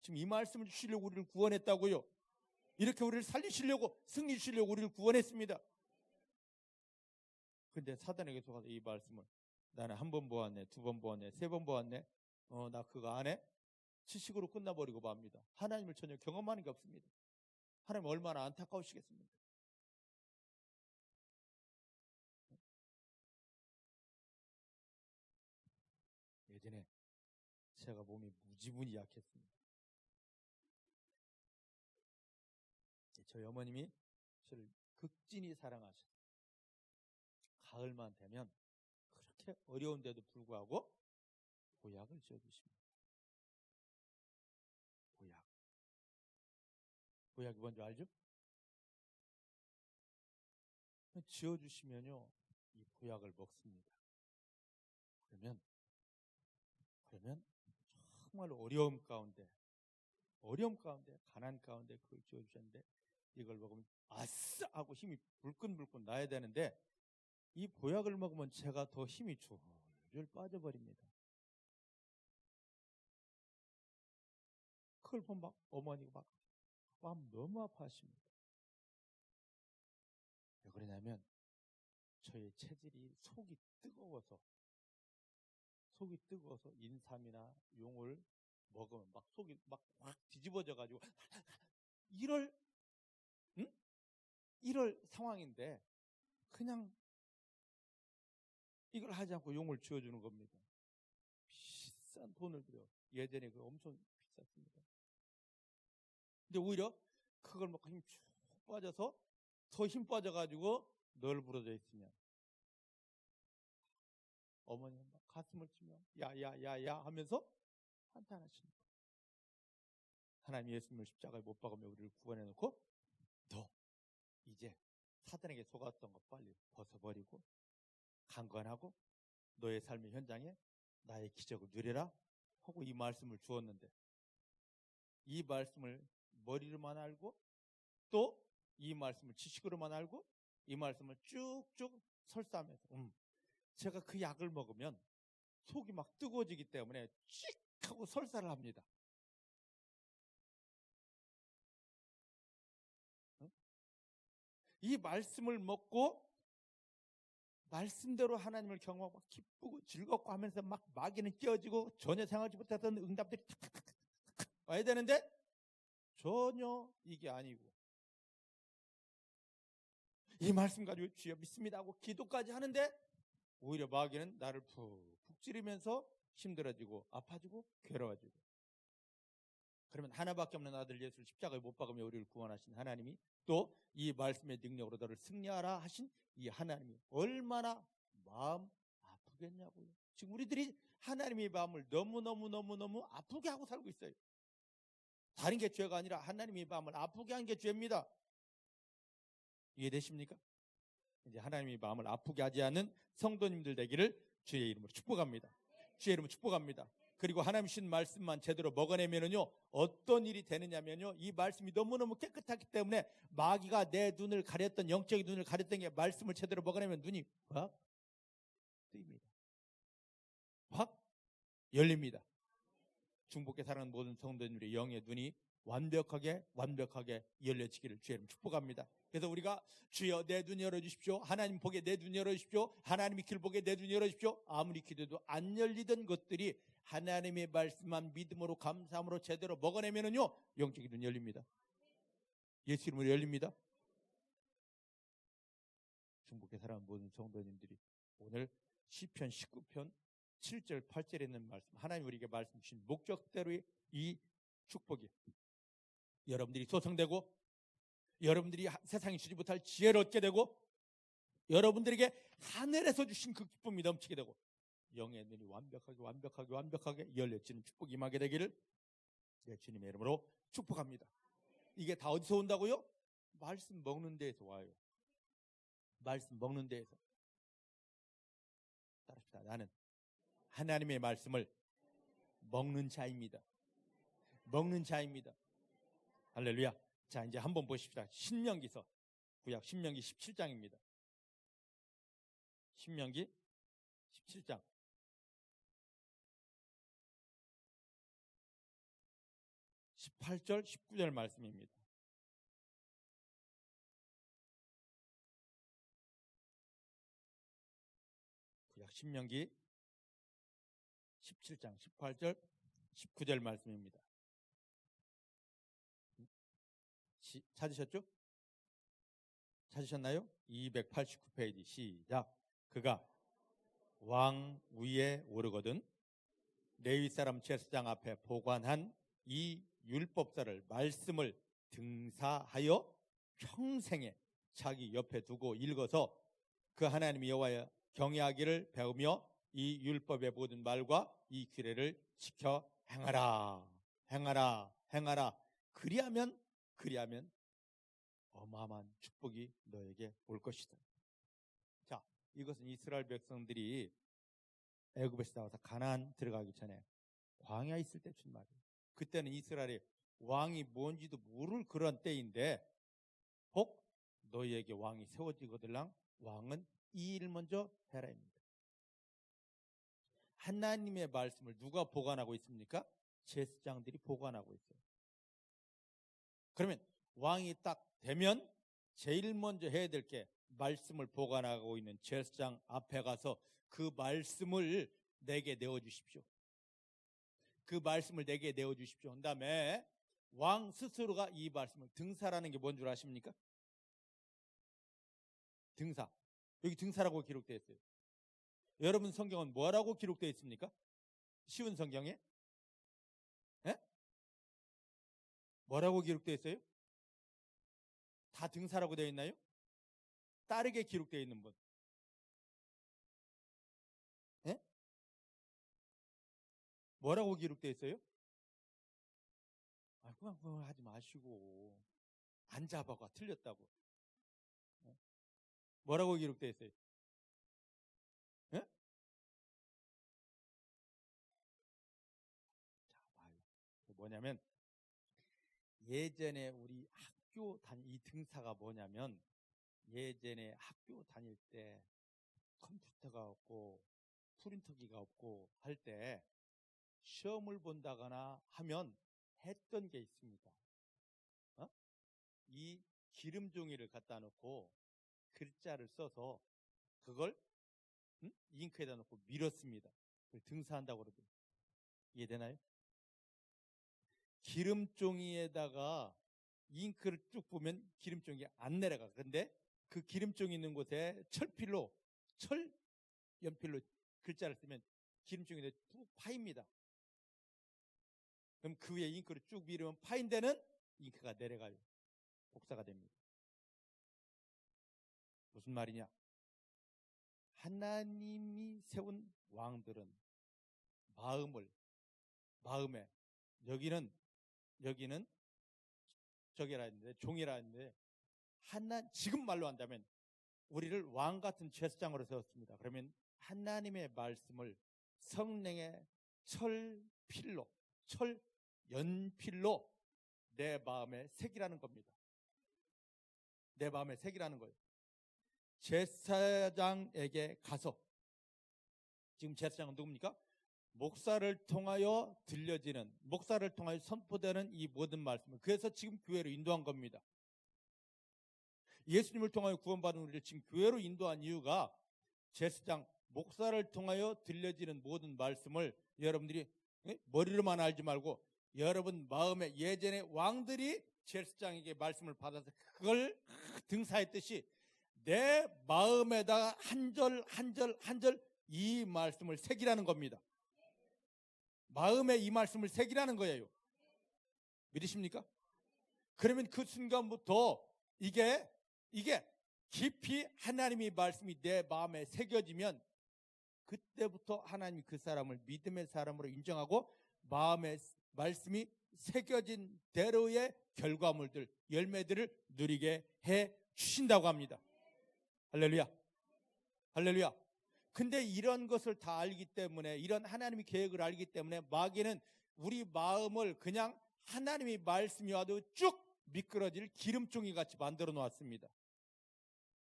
지금 이 말씀을 주시려고 우리를 구원했다고요. 이렇게 우리를 살리시려고, 승리 주시려고 우리를 구원했습니다. 근데 사단에게 속아서 이 말씀을 나는 한 번 보았네, 두 번 보았네, 세 번 보았네, 나 그거 안 해? 지식으로 끝나버리고 맙니다. 하나님을 전혀 경험하는 게 없습니다. 하나님 얼마나 안타까우시겠습니까? 예전에 제가 몸이 무지문이 약했습니다. 저희 어머님이 저를 극진히 사랑하셨어요. 가을만 되면 그렇게 어려운데도 불구하고 보약을 지어주십니다. 보약이 뭔지 알죠? 지어주시면요 이 보약을 먹습니다. 그러면 정말 어려움 가운데, 가난 가운데 그걸 지어주셨는데, 이걸 먹으면 아싸 하고 힘이 불끈불끈 나야 되는데, 이 보약을 먹으면 제가 더 힘이 줄줄 빠져버립니다. 그걸 보면 막 어머니가 막 너무 아파하십니다. 왜 그러냐면 저의 체질이 속이 뜨거워서 인삼이나 용을 먹으면 막 속이 막 확 뒤집어져 가지고 이럴 상황인데 그냥 이걸 하지 않고 용을 지어주는 겁니다. 비싼 돈을 들여. 예전에 그 엄청 비쌌습니다. 근데 오히려 그걸 먹고 힘 쭉 빠져서 더 힘 빠져가지고 널브러져 있으면 어머니는 막 가슴을 치며 야야야야 하면서 한탄하십니다. 하나님 예수님을 십자가에 못 박으며 우리를 구원해놓고 너 이제 사단에게 속았던 거 빨리 벗어버리고 강건하고 너의 삶의 현장에 나의 기적을 누려라 하고 이 말씀을 주었는데, 이 말씀을 머리로만 알고 또 이 말씀을 지식으로만 알고 이 말씀을 쭉쭉 설사하면서 제가 그 약을 먹으면 속이 막 뜨거워지기 때문에 칙 하고 설사를 합니다. 이 말씀을 먹고 말씀대로 하나님을 경험하고 기쁘고 즐겁고 하면서 막 마귀는 끼어지고 전혀 생각하지 못했던 응답들이 탁탁탁탁 와야 되는데 전혀 이게 아니고, 이 말씀 가지고 주여 믿습니다 하고 기도까지 하는데 오히려 마귀는 나를 푹푹 찌르면서 힘들어지고 아파지고 괴로워지고. 그러면 하나밖에 없는 아들 예수를 십자가에 못 박으며 우리를 구원하신 하나님이 또 이 말씀의 능력으로 너를 승리하라 하신 이 하나님이 얼마나 마음 아프겠냐고요. 지금 우리들이 하나님의 마음을 너무 아프게 하고 살고 있어요. 다른 게 죄가 아니라 하나님의 마음을 아프게 한 게 죄입니다. 이해되십니까? 이제 하나님의 마음을 아프게 하지 않는 성도님들 되기를 주의 이름으로 축복합니다. 주의 이름으로 축복합니다. 그리고 하나님 주신 말씀만 제대로 먹어내면은요 어떤 일이 되느냐면요, 이 말씀이 너무너무 깨끗하기 때문에 마귀가 내 눈을 가렸던, 영적인 눈을 가렸던 게 말씀을 제대로 먹어내면 눈이 확 뜨입니다. 확 열립니다. 중복해 사랑하는 모든 성도님들의 영의 눈이 완벽하게 열려지기를 주의 이름 축복합니다. 그래서 우리가 주여 내 눈 열어주십시오. 하나님 보게 내 눈 열어주십시오. 하나님의 길 보게 내 눈 열어주십시오. 아무리 기도해도 안 열리던 것들이 하나님의 말씀만 믿음으로 감사함으로 제대로 먹어내면은요 영적인 눈 열립니다. 예수 이름으로 열립니다. 중복해 사랑하는 모든 성도님들이 오늘 시편 19편 7절 8절에 있는 말씀, 하나님 우리에게 말씀 주신 목적대로의 이 축복이 여러분들이 소성되고 여러분들이 세상이 주지 못할 지혜를 얻게 되고 여러분들에게 하늘에서 주신 그 기쁨이 넘치게 되고 영의 눈이 완벽하게 열려지는 축복이 임하게 되기를 주님의 이름으로 축복합니다. 이게 다 어디서 온다고요? 말씀 먹는 데에서 와요. 말씀 먹는 데에서. 따라합시다. 나는 하나님의 말씀을 먹는 자입니다. 먹는 자입니다. 할렐루야. 자, 이제 한번 보십시다. 신명기서, 구약 신명기 17장입니다. 신명기 17장. 18절, 19절 말씀입니다. 구약 신명기 17장 18절 19절 말씀입니다. 찾으셨죠? 찾으셨나요? 289페이지 시작. 그가 왕 위에 오르거든 레위 사람 제사장 앞에 보관한 이 율법서를 말씀을 등사하여 평생에 자기 옆에 두고 읽어서 그 하나님 여호와의 경외하기를 배우며 이 율법의 모든 말과 이 규례를 지켜 행하라. 그리하면 어마어마한 축복이 너에게 올 것이다. 자, 이것은 이스라엘 백성들이 애굽에서 나와서 가나안 들어가기 전에 광야에 있을 때 준 말이에요. 그때는 이스라엘의 왕이 뭔지도 모를 그런 때인데 혹 너희에게 왕이 세워지거들랑 왕은 이 일 먼저 해라입니다. 하나님의 말씀을 누가 보관하고 있습니까? 제사장들이 보관하고 있어요. 그러면 왕이 딱 되면 제일 먼저 해야 될 게 말씀을 보관하고 있는 제사장 앞에 가서 그 말씀을 내게 내어주십시오. 그 말씀을 내게 내어주십시오. 그 다음에 왕 스스로가 이 말씀을 등사라는 게 뭔 줄 아십니까? 등사. 여기 등사라고 기록되어 있어요. 여러분 성경은 뭐라고 기록되어 있습니까? 쉬운 성경에? 예? 뭐라고 기록되어 있어요? 다 등사라고 되어 있나요? 다르게 기록되어 있는 분? 예? 뭐라고 기록되어 있어요? 아, 그만 하지 마시고 안 잡아가 틀렸다고. 예? 뭐라고 기록되어 있어요? 예? 자, 봐요. 뭐냐면 예전에 우리 이 등사가 뭐냐면 예전에 학교 다닐 때 컴퓨터가 없고 프린터기가 없고 할 때 시험을 본다거나 하면 했던 게 있습니다. 이 기름 종이를 갖다 놓고 글자를 써서 그걸 잉크에다 놓고 밀었습니다. 그걸 등사한다고 그러더라고요. 이해되나요? 기름종이에다가 잉크를 쭉 보면 기름종이 안 내려가. 근데 그 기름종이 있는 곳에 철 연필로 글자를 쓰면 기름종이 쭉 파입니다. 그럼 그 위에 잉크를 쭉 밀으면 파인 데는 잉크가 내려가요. 복사가 됩니다. 무슨 말이냐? 하나님이 세운 왕들은 마음에 여기는 저기라 했는데 종이라 했는데 지금 말로 한다면 우리를 왕 같은 제사장으로 세웠습니다. 그러면 하나님의 말씀을 성령의 연필로 내 마음에 새기라는 겁니다. 내 마음에 새기라는 거예요. 제사장에게 가서 지금 제사장은 누굽니까? 목사를 통하여 들려지는, 목사를 통하여 선포되는 이 모든 말씀을, 그래서 지금 교회로 인도한 겁니다. 예수님을 통하여 구원받은 우리를 지금 교회로 인도한 이유가 제사장 목사를 통하여 들려지는 모든 말씀을 여러분들이 머리로만 알지 말고 여러분 마음에, 예전에 왕들이 제사장에게 말씀을 받아서 그걸 등사했듯이 내 마음에다가 한 절 한 절 한 절 이 말씀을 새기라는 겁니다. 마음에 이 말씀을 새기라는 거예요. 믿으십니까? 그러면 그 순간부터 이게 깊이 하나님의 말씀이 내 마음에 새겨지면 그때부터 하나님이 그 사람을 믿음의 사람으로 인정하고 마음에 말씀이 새겨진 대로의 결과물들, 열매들을 누리게 해 주신다고 합니다. 할렐루야. 할렐루야. 근데 이런 것을 다 알기 때문에, 이런 하나님의 계획을 알기 때문에 마귀는 우리 마음을 그냥 하나님의 말씀이 와도 쭉 미끄러질 기름종이 같이 만들어 놓았습니다.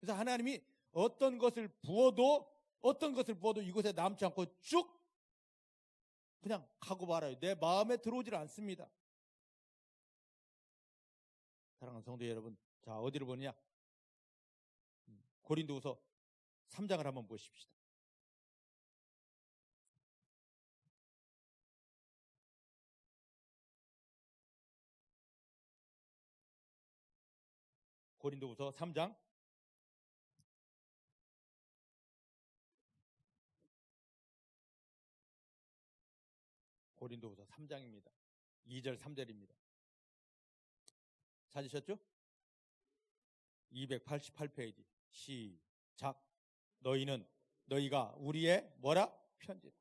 그래서 하나님이 어떤 것을 부어도 이곳에 남지 않고 쭉 그냥 가고 말아요. 내 마음에 들어오질 않습니다. 사랑하는 성도 여러분, 자, 어디를 보느냐? 고린도후서 3장을 한번 보십시다. 고린도후서 3장 고린도후서 3장입니다. 2절 3절입니다. 찾으셨죠? 288페이지. 시작. 너희가 우리의 뭐라? 편지라.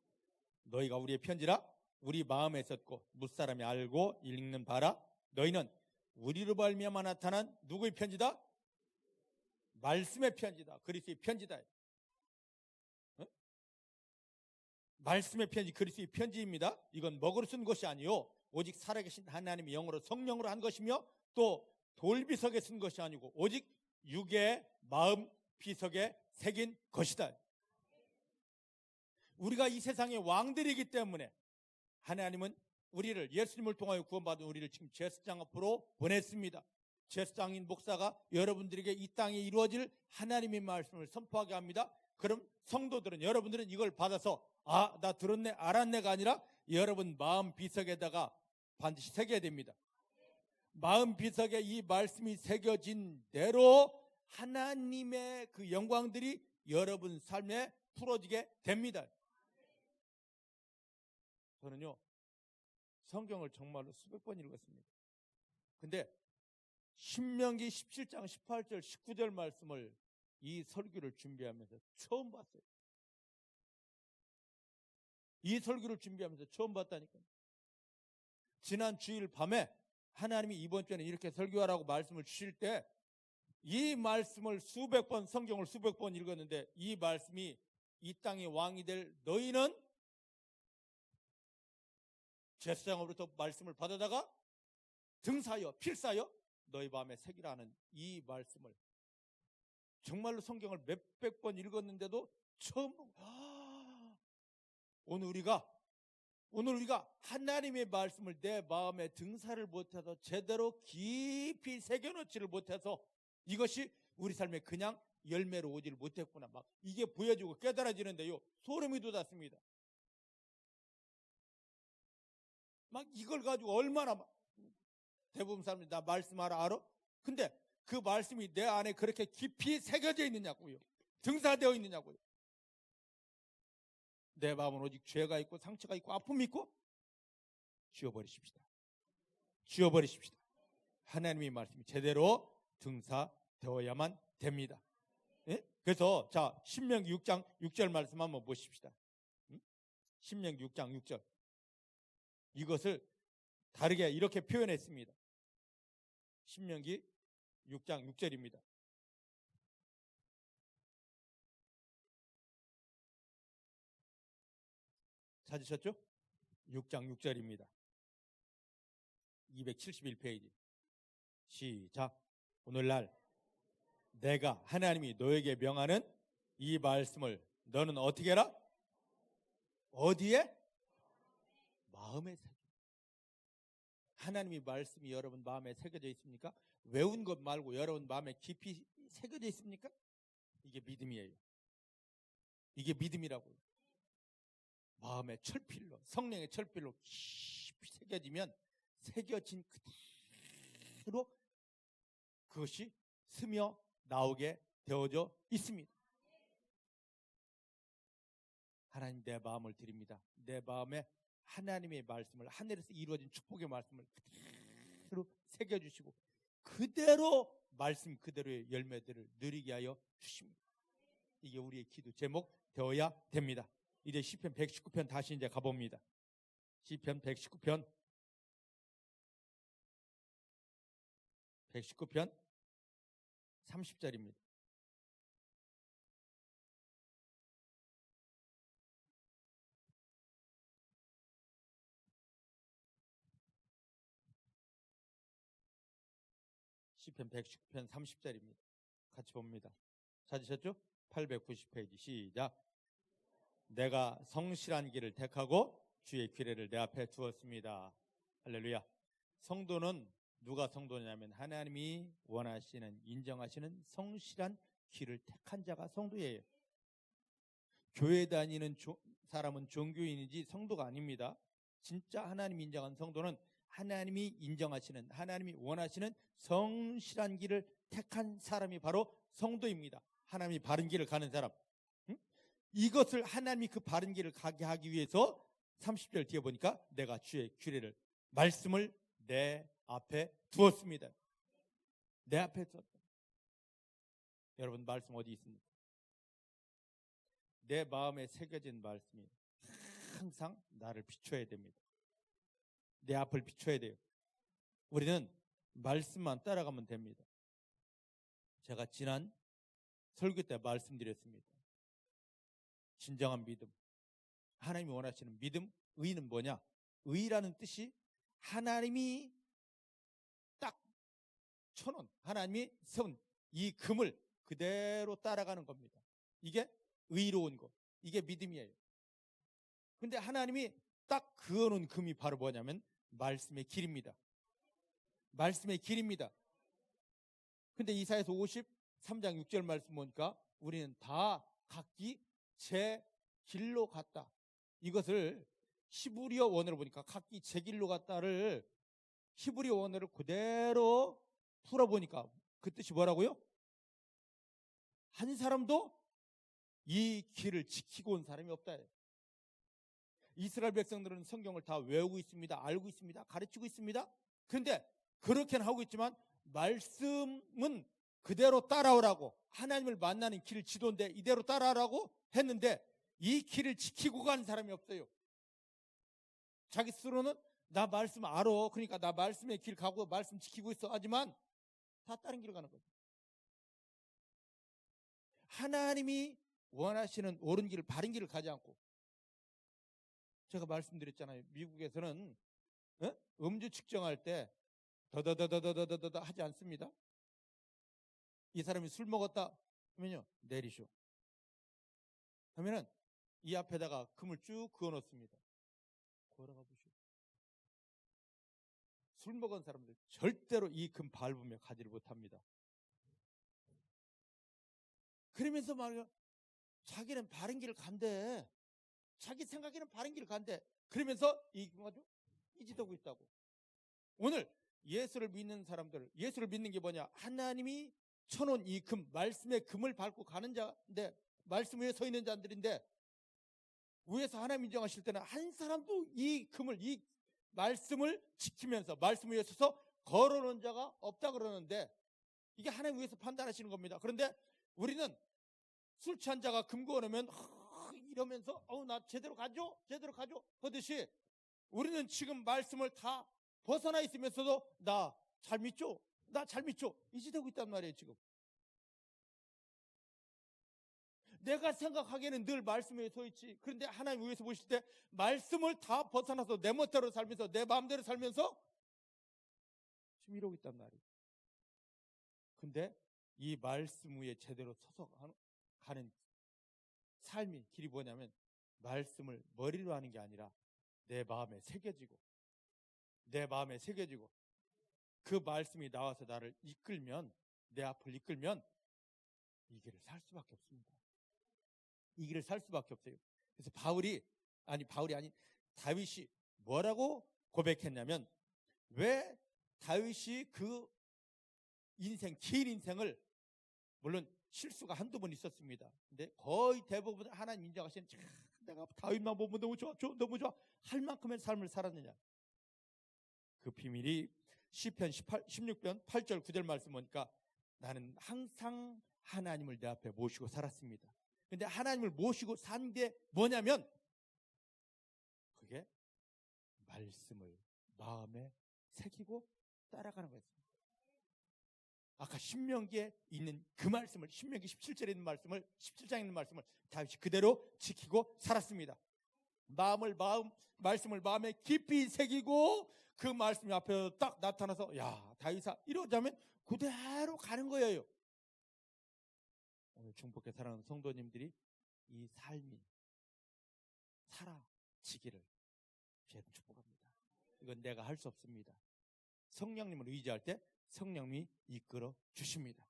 너희가 우리의 편지라 우리 마음에 썼고 무사람이 알고 읽는 바라. 너희는 우리로 말미암아 나타난 누구의 편지다? 말씀의 편지다. 그리스도의 편지다. 말씀의 편지, 그리스도의 편지입니다. 이건 먹으로 쓴 것이 아니요 오직 살아계신 하나님의 영으로, 성령으로 한 것이며 또 돌비석에 쓴 것이 아니고 오직 육의 마음 비석에 새긴 것이다. 우리가 이 세상의 왕들이기 때문에 하나님은 우리를, 예수님을 통하여 구원받은 우리를 지금 제사장 앞으로 보냈습니다. 제사장인 목사가 여러분들에게 이 땅에 이루어질 하나님의 말씀을 선포하게 합니다. 그럼 성도들은, 여러분들은 이걸 받아서 나 들었네, 알았네가 아니라 여러분 마음 비석에다가 반드시 새겨야 됩니다. 마음 비석에 이 말씀이 새겨진 대로 하나님의 그 영광들이 여러분 삶에 풀어지게 됩니다. 저는요, 성경을 정말로 수백 번 읽었습니다. 근데 신명기 17장 18절 19절 말씀을 이 설교를 준비하면서 처음 봤어요. 이 설교를 준비하면서 처음 봤다니까요. 지난 주일 밤에 하나님이 이번 주에는 이렇게 설교하라고 말씀을 주실 때 이 말씀을 수백 번, 성경을 수백 번 읽었는데 이 말씀이 이 땅의 왕이 될 너희는 제사장으로부터 말씀을 받아다가 등사하여 필사하여 너희 마음에 새기라는 이 말씀을 정말로 성경을 몇백 번 읽었는데도 처음 오늘 우리가 하나님의 말씀을 내 마음에 등사를 못해서 제대로 깊이 새겨놓지를 못해서 이것이 우리 삶에 그냥 열매로 오지를 못했구나, 막 이게 보여지고 깨달아지는데요, 소름이 돋았습니다. 막 이걸 가지고 얼마나 대부분 사람들이 나 말씀 알아? 근데 그 말씀이 내 안에 그렇게 깊이 새겨져 있느냐고요, 등사되어 있느냐고요. 내 마음은 오직 죄가 있고 상처가 있고 아픔이 있고 지워버리십시다. 지워버리십시다. 하나님의 말씀이 제대로 등사되어야만 됩니다. 예? 그래서 자, 신명기 6장 6절 말씀 한번 보십시다. 신명기 6장 6절. 이것을 다르게 이렇게 표현했습니다. 신명기 6장 6절입니다. 찾으셨죠? 6장 6절입니다. 271페이지. 시작. 오늘날 내가 하나님이 너에게 명하는 이 말씀을 너는 어떻게 해라? 어디에? 마음에 새겨. 하나님의 말씀이 여러분 마음에 새겨져 있습니까? 외운 것 말고 여러분 마음에 깊이 새겨져 있습니까? 이게 믿음이에요. 이게 믿음이라고요. 마음의 철필로, 성령의 철필로 깊이 새겨지면 새겨진 그대로 그것이 스며 나오게 되어져 있습니다. 하나님, 내 마음을 드립니다. 내 마음에 하나님의 말씀을, 하늘에서 이루어진 축복의 말씀을 그대로 새겨주시고 그대로 말씀 그대로의 열매들을 누리게 하여 주십니다. 이게 우리의 기도 제목 되어야 됩니다. 이제 시편 119편 다시 이제 가봅니다. 시편 119편 30절입니다. 시편 119편 30절입니다. 같이 봅니다. 찾으셨죠? 890페이지 시작. 내가 성실한 길을 택하고 주의 규례를 내 앞에 두었습니다. 할렐루야. 성도는 누가 성도냐면 하나님이 원하시는, 인정하시는 성실한 길을 택한 자가 성도예요. 교회 다니는 사람은 종교인이지 성도가 아닙니다. 진짜 하나님 인정한 성도는 하나님이 인정하시는, 하나님이 원하시는 성실한 길을 택한 사람이 바로 성도입니다. 하나님이 바른 길을 가는 사람. 응? 이것을 하나님이 그 바른 길을 가게 하기 위해서 30절 뒤에 보니까 내가 주의 규례를, 말씀을 내 앞에 두었습니다. 내 앞에 두었다. 여러분 말씀 어디 있습니까? 내 마음에 새겨진 말씀이 항상 나를 비춰야 됩니다. 내 앞을 비춰야 돼요. 우리는 말씀만 따라가면 됩니다. 제가 지난 설교 때 말씀드렸습니다. 진정한 믿음, 하나님이 원하시는 믿음, 의는 뭐냐? 의라는 뜻이 하나님이 딱 쳐놓은, 하나님이 세운 이 금을 그대로 따라가는 겁니다. 이게 의로운 것, 이게 믿음이에요. 근데 하나님이 딱 그어놓은 금이 바로 뭐냐면 말씀의 길입니다. 말씀의 길입니다. 근데 이사야서 53장 6절 말씀 보니까 우리는 다 각기 제 길로 갔다. 이것을 히브리어 원어로 보니까 각기 제 길로 갔다를 히브리어 원어를 그대로 풀어보니까 그 뜻이 뭐라고요? 한 사람도 이 길을 지키고 온 사람이 없다. 이스라엘 백성들은 성경을 다 외우고 있습니다. 알고 있습니다. 가르치고 있습니다. 그런데 그렇게는 하고 있지만 말씀은 그대로 따라오라고, 하나님을 만나는 길 지도인데 이대로 따라오라고 했는데 이 길을 지키고 간 사람이 없어요. 자기 스스로는 나 말씀 알아, 그러니까 나 말씀의 길 가고 말씀 지키고 있어 하지만 다 다른 길을 가는 거죠. 하나님이 원하시는 옳은 길을, 바른 길을 가지 않고, 제가 말씀드렸잖아요. 미국에서는 음주 측정할 때 더더더더더더더 하지 않습니다. 이 사람이 술 먹었다 하면요, 내리쇼 하면은 이 앞에다가 금을 쭉 그어 놓습니다. 걸어가 보시오. 술 먹은 사람들 절대로 이 금 밟으며 가지를 못합니다. 그러면서 말이야, 자기는 바른 길을 간대. 자기 생각에는 바른 길을 간대. 그러면서 이 금을 이지도고 있다고. 오늘 예수를 믿는 사람들, 예수를 믿는 게 뭐냐? 하나님이 쳐놓은 이 금, 말씀의 금을 밟고 가는 자인데, 말씀 위에 서 있는 자들인데, 위에서 하나님 인정하실 때는 한 사람도 이 금을, 이 말씀을 지키면서 말씀 위에 서서 걸어놓은 자가 없다 그러는데, 이게 하나님 위에서 판단하시는 겁니다. 그런데 우리는 술 취한 자가 금 그어놓으면 이러면서 나 제대로 가죠? 제대로 가죠? 하듯이 우리는 지금 말씀을 다 벗어나 있으면서도 나 잘 믿죠? 나 잘 믿죠? 이지되고 있단 말이에요. 지금 내가 생각하기에는 늘 말씀 위에 서 있지. 그런데 하나님 위에서 보실 때 말씀을 다 벗어나서 내 멋대로 살면서 내 마음대로 살면서 지금 이러고 있단 말이에요. 근데 이 말씀 위에 제대로 서서 가는 삶이, 길이 뭐냐면 말씀을 머리로 하는 게 아니라 내 마음에 새겨지고 그 말씀이 나와서 나를 이끌면, 내 앞을 이끌면 이 길을 살 수밖에 없습니다. 이 길을 살 수밖에 없어요. 그래서 다윗이 뭐라고 고백했냐면, 왜 다윗이 그 긴 인생을, 물론 실수가 한두 번 있었습니다. 근데 거의 대부분 하나님 인정하시는, 내가 다윗만 보면 너무 좋아 할 만큼의 삶을 살았느냐. 그 비밀이 시편 16편 8절 9절 말씀 보니까, 나는 항상 하나님을 내 앞에 모시고 살았습니다. 근데 하나님을 모시고 산 게 뭐냐면, 그게 말씀을 마음에 새기고 따라가는 거였습니다. 아까 신명기에 있는 그 말씀을, 신명기 17절에 있는 말씀을, 17장에 있는 말씀을 다윗이 그대로 지키고 살았습니다. 말씀을 마음에 깊이 새기고 그 말씀이 앞에 딱 나타나서, 야, 다윗아, 이러자면 그대로 가는 거예요. 오늘 중복해 사랑하는 성도님들이 이 삶이 살아지기를 주님 축복합니다. 이건 내가 할 수 없습니다. 성령님을 의지할 때 성령님이 이끌어 주십니다.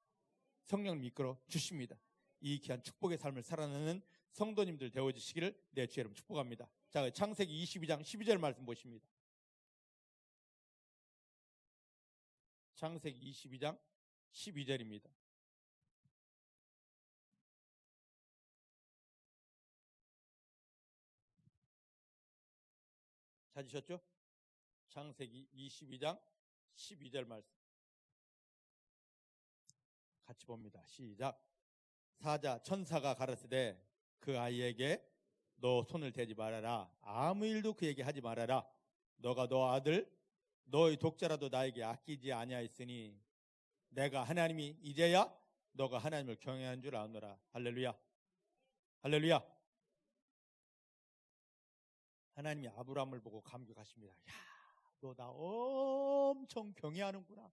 이 귀한 축복의 삶을 살아내는 성도님들 되어주시기를 내 주의 이름 축복합니다. 자, 창세기 22장 12절 말씀 보십니다. 창세기 22장 12절입니다. 찾으셨죠? 창세기 22장 12절 말씀 같이 봅니다. 시작. 사자 천사가 가라사대 그 아이에게 너 손을 대지 말아라. 아무 일도 그에게 하지 말아라. 너가 너 아들 너의 독자라도 나에게 아끼지 아니하였으니 내가 하나님이 이제야 너가 하나님을 경외한 줄 아노라. 할렐루야. 할렐루야. 하나님이 아브라함을 보고 감격하십니다. 야, 너 나 엄청 경외하는구나.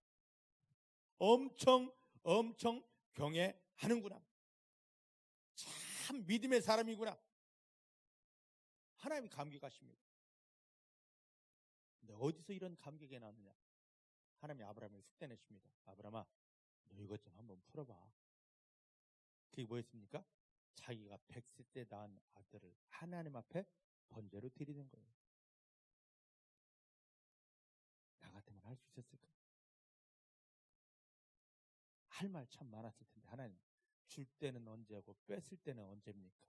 엄청 경외하는구나. 참 믿음의 사람이구나. 하나님이 감격하십니다. 근데 어디서 이런 감격이 나느냐? 하나님이 아브라함을 숙대내십니다. 아브라함아, 너 이것 좀 한번 풀어봐. 그게 뭐였습니까? 자기가 100세 때 낳은 아들을 하나님 앞에 번제로 드리는 거예요. 나 같으면 할 수 있었을까? 할 말 참 많았을 텐데, 하나님 줄 때는 언제고 뺐을 때는 언제입니까?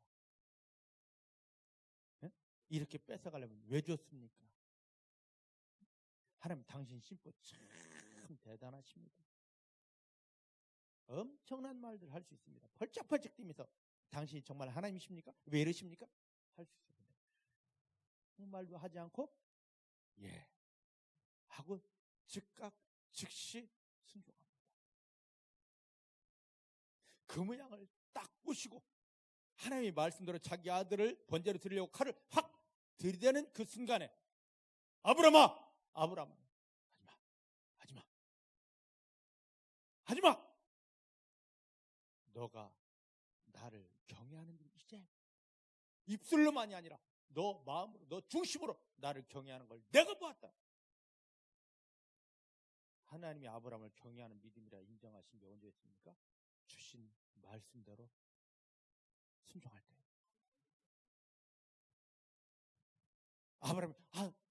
네? 이렇게 뺏어가려면 왜 줬습니까? 하나님 당신 심고 참 대단하십니다. 엄청난 말들 할 수 있습니다. 펄쩍펄쩍 뛰면서 당신이 정말 하나님이십니까? 왜 이러십니까? 할 수 있습니다. 그 말도 하지 않고 예 하고 즉각 즉시 순종합니다. 그 모양을 딱 보시고 하나님의 말씀대로 자기 아들을 번제로 드리려고 칼을 확 들이대는 그 순간에 아브라함아 하지마 너가 나를 경외하는 일 이제 입술로만이 아니라 너 마음으로 너 중심으로 나를 경외하는 걸 내가 보았다. 하나님이 아브라함을 경외하는 믿음이라 인정하신 게 언제였습니까? 주신 말씀대로 순종할 때. 아브라함이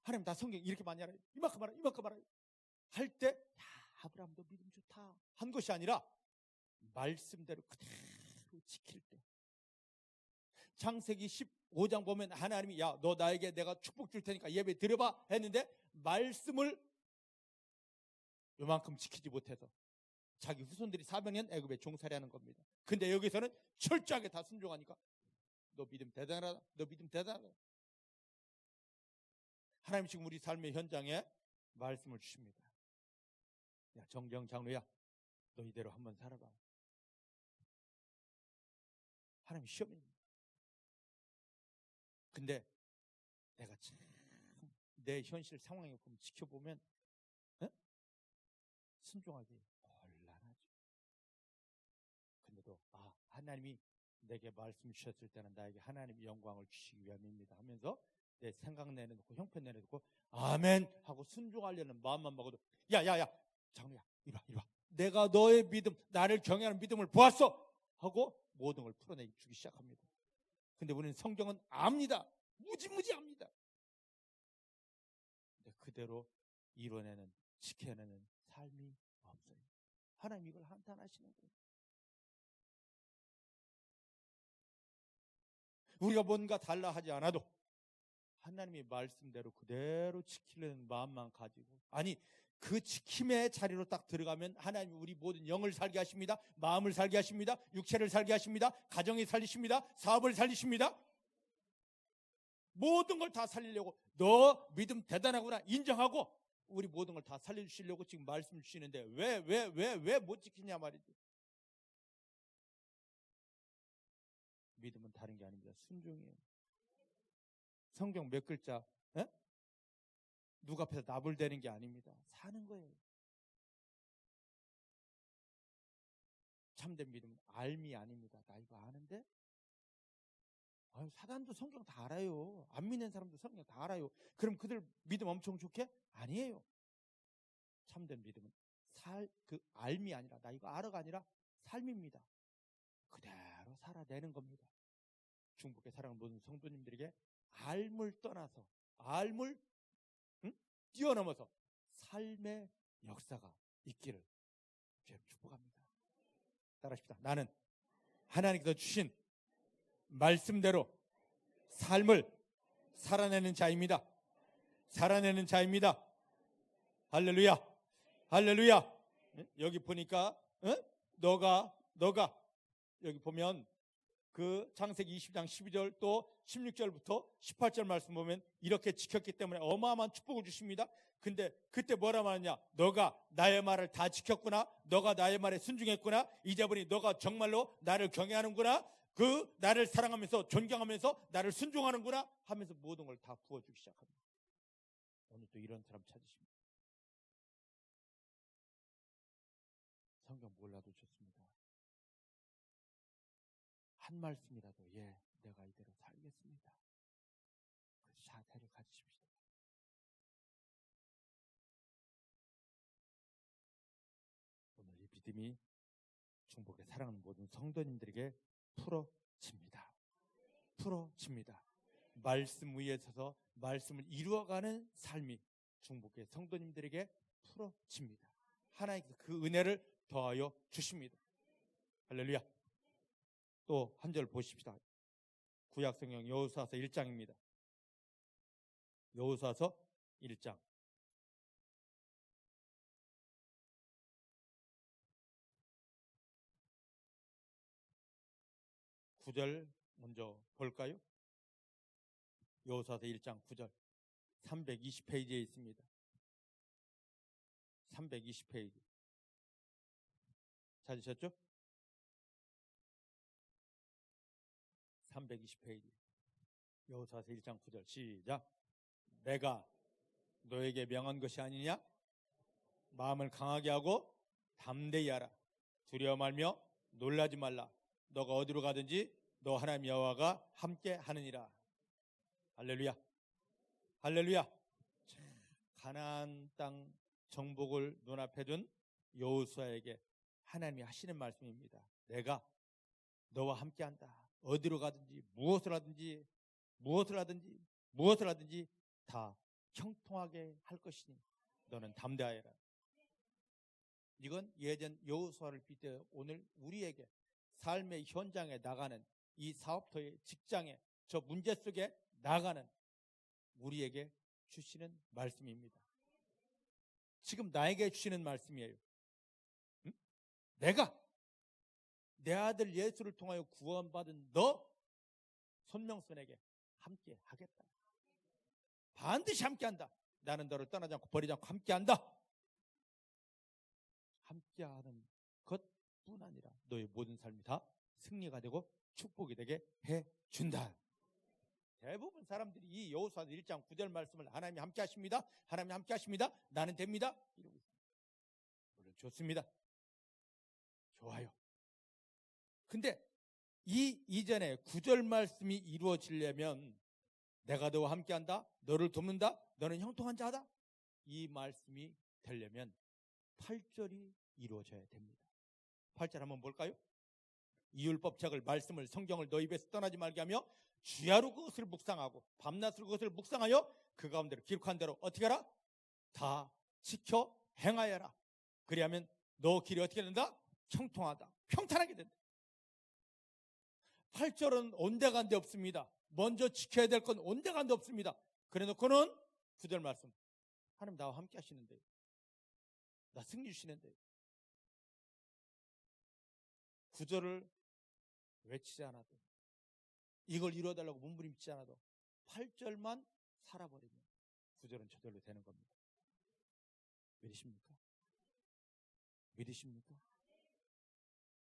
하나님 나 성경 이렇게 많이 알아요. 이만큼 알아요. 할 때 아브라함도 믿음 좋다 한 것이 아니라 말씀대로 그대로 지킬 때. 창세기 15장 보면 하나님이 야 너 나에게 내가 축복 줄 테니까 예배 드려봐 했는데 말씀을 요만큼 지키지 못해서 자기 후손들이 400년 애굽에 종살이하는 겁니다. 근데 여기서는 철저하게 다 순종하니까 너 믿음 대단하다. 하나님 지금 우리 삶의 현장에 말씀을 주십니다. 야 정정 장로야 너 이대로 한번 살아봐. 하나님 시험입니다. 근데 내가 참 내 현실 상황을 지켜보면 순종하기 곤란하죠. 근데도 하나님이 내게 말씀 주셨을 때는 나에게 하나님의 영광을 주시기 위함입니다 하면서 내 생각 내려놓고 형편 내려놓고 아멘 하고 순종하려는 마음만 먹어도 야야야 장로야 이리 와 내가 너의 믿음 나를 경외하는 믿음을 보았어 하고 모든 걸 풀어내주기 시작합니다. 근데 우리는 성경은 압니다. 무지무지 압니다. 근데 그대로 이뤄내는 지켜내는 삶이 없어요. 하나님 이걸 한탄하시는 거예요. 우리가 뭔가 달라 하지 않아도 하나님의 말씀대로 그대로 지키려는 마음만 가지고 아니 그 지킴의 자리로 딱 들어가면 하나님이 우리 모든 영을 살게 하십니다. 마음을 살게 하십니다. 육체를 살게 하십니다. 가정을 살리십니다. 사업을 살리십니다. 모든 걸 다 살리려고 너 믿음 대단하구나 인정하고 우리 모든 걸 다 살려주시려고 지금 말씀 주시는데 왜 못 지키냐 말이지. 믿음은 다른 게 아닙니다. 순종이에요. 성경 몇 글자 에? 누구 앞에서 나불대는 게 아닙니다. 사는 거예요. 참된 믿음은 알미 아닙니다. 나 이거 아는데 사단도 성경 다 알아요. 안 믿는 사람도 성경 다 알아요. 그럼 그들 믿음 엄청 좋게? 아니에요. 참된 믿음은 그 알미 아니라 나 이거 알아가 아니라 삶입니다. 그대로 살아내는 겁니다. 중국의 사랑하는 모든 성도님들에게 알물 떠나서 알물 뛰어넘어서 삶의 역사가 있기를 주님 축복합니다. 따라하십시다. 나는 하나님께서 주신 말씀대로 삶을 살아내는 자입니다. 살아내는 자입니다. 할렐루야. 할렐루야. 여기 보니까 너가 여기 보면 그 창세기 20장 12절 또 16절부터 18절 말씀 보면 이렇게 지켰기 때문에 어마어마한 축복을 주십니다. 근데 그때 뭐라 말하냐? 너가 나의 말을 다 지켰구나. 너가 나의 말에 순종했구나. 이제 보니 너가 정말로 나를 경외하는구나. 그 나를 사랑하면서 존경하면서 나를 순종하는구나 하면서 모든 걸 다 부어주기 시작합니다. 오늘 또 이런 사람 찾으십니다. 성경 몰라도 좋습니다. 한 말씀이라도 내가 이대로 살겠습니다. 그 자세를 가지십시오. 오늘 이 믿음이 중복의 사랑하는 모든 성도님들에게 풀어집니다. 풀어집니다. 말씀 위에 서서 말씀을 이루어가는 삶이 중복의 성도님들에게 풀어집니다. 하나님께서 그 은혜를 더하여 주십니다. 할렐루야. 또 한 절 보십시다. 구약성경 여호수아서 1장입니다. 여호수아서 1장 9절 먼저 볼까요? 여호수아서 1장 9절 320페이지에 있습니다. 320페이지 찾으셨죠? 320페이지 여호수아서 1장 9절 시작. 내가 너에게 명한 것이 아니냐? 마음을 강하게 하고 담대히 하라. 두려워 말며 놀라지 말라. 너가 어디로 가든지 너 하나님 여호와가 함께 하느니라. 할렐루야. 할렐루야. 가나안 땅 정복을 눈앞에 둔 여호수아에게 하나님이 하시는 말씀입니다. 내가 너와 함께한다. 어디로 가든지 무엇을 하든지 다 형통하게 할 것이니 너는 담대하여라. 이건 예전 여호수아를 빗대어 오늘 우리에게 삶의 현장에 나가는 이 사업터의 직장에 저 문제 속에 나가는 우리에게 주시는 말씀입니다. 지금 나에게 주시는 말씀이에요. 내가 내 아들 예수를 통하여 구원받은 너 손명선에게 함께 하겠다. 반드시 함께 한다. 나는 너를 떠나지 않고 버리지 않고 함께 한다. 함께 하는 것뿐 아니라 너의 모든 삶이 다 승리가 되고 축복이 되게 해준다. 대부분 사람들이 이 여호수아서 1장 9절 말씀을 하나님이 함께 하십니다. 하나님이 함께 하십니다. 나는 됩니다. 이러고 있습니다. 물론 좋습니다. 좋아요. 근데 이 이전에 9절 말씀이 이루어지려면 내가 너와 함께한다. 너를 돕는다. 너는 형통한 자다. 이 말씀이 되려면 8절이 이루어져야 됩니다. 8절 한번 볼까요? 이율법책을 말씀을 성경을 너 입에서 떠나지 말게 하며 주야로 그것을 묵상하고 밤낮으로 그것을 묵상하여 그 가운데로 기록한 대로 어떻게 하라? 다 지켜 행하여라. 그리하면 너 길이 어떻게 된다? 형통하다. 평탄하게 된다. 8절은 온데간데 없습니다. 먼저 지켜야 될 건 온데간데 없습니다. 그래 놓고는 9절 말씀, 하나님 나와 함께 하시는데, 나 승리 주시는데, 9절을 외치지 않아도, 이걸 이루어달라고 몸부림치지 않아도 8절만 살아버리면 9절은 저절로 되는 겁니다. 믿으십니까? 믿으십니까?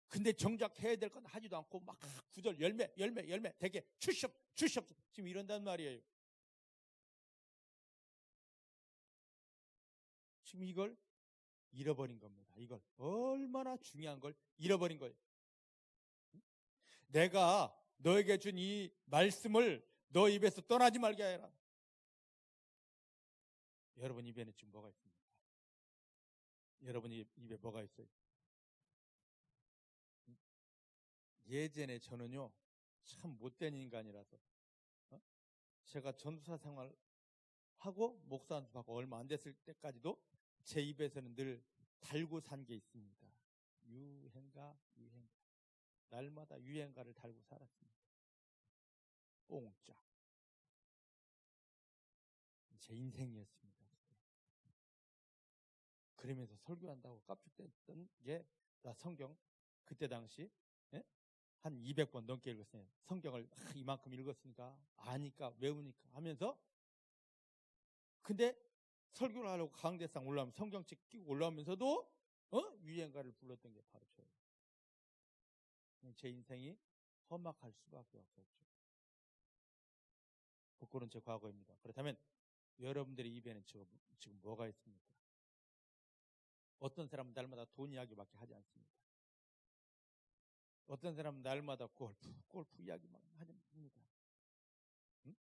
근데 정작 해야 될 건 하지도 않고 막 9절 열매 되게 출시 지금 이런단 말이에요. 지금 이걸 잃어버린 겁니다. 이걸 얼마나 중요한 걸 잃어버린 거예요. 내가 너에게 준 이 말씀을 너 입에서 떠나지 말게 해라. 여러분 입에는 지금 뭐가 있습니까? 여러분 입에 뭐가 있어요? 예전에 저는요 참 못된 인간이라서 제가 전도사 생활하고 목사 안수하고 얼마 안 됐을 때까지도 제 입에서는 늘 달고 산 게 있습니다. 유행가 날마다 유행가를 달고 살았습니다. 뽕짝 제 인생이었습니다. 그러면서 설교한다고 깝죽댔던 게 나 성경 그때 당시 한 200번 넘게 읽었어요. 성경을 이만큼 읽었으니까 아니까 외우니까 하면서, 근데 설교를 하려고 강대상 올라오면 성경책 끼고 올라오면서도 유행가를 불렀던 게 바로 저예요. 제 인생이 험악할 수밖에 없었죠. 부끄러운 제 과거입니다. 그렇다면 여러분들의 입에는 지금 뭐가 있습니까? 어떤 사람은 날마다 돈 이야기밖에 하지 않습니다. 어떤 사람은 날마다 골프 이야기만 합니다. 응?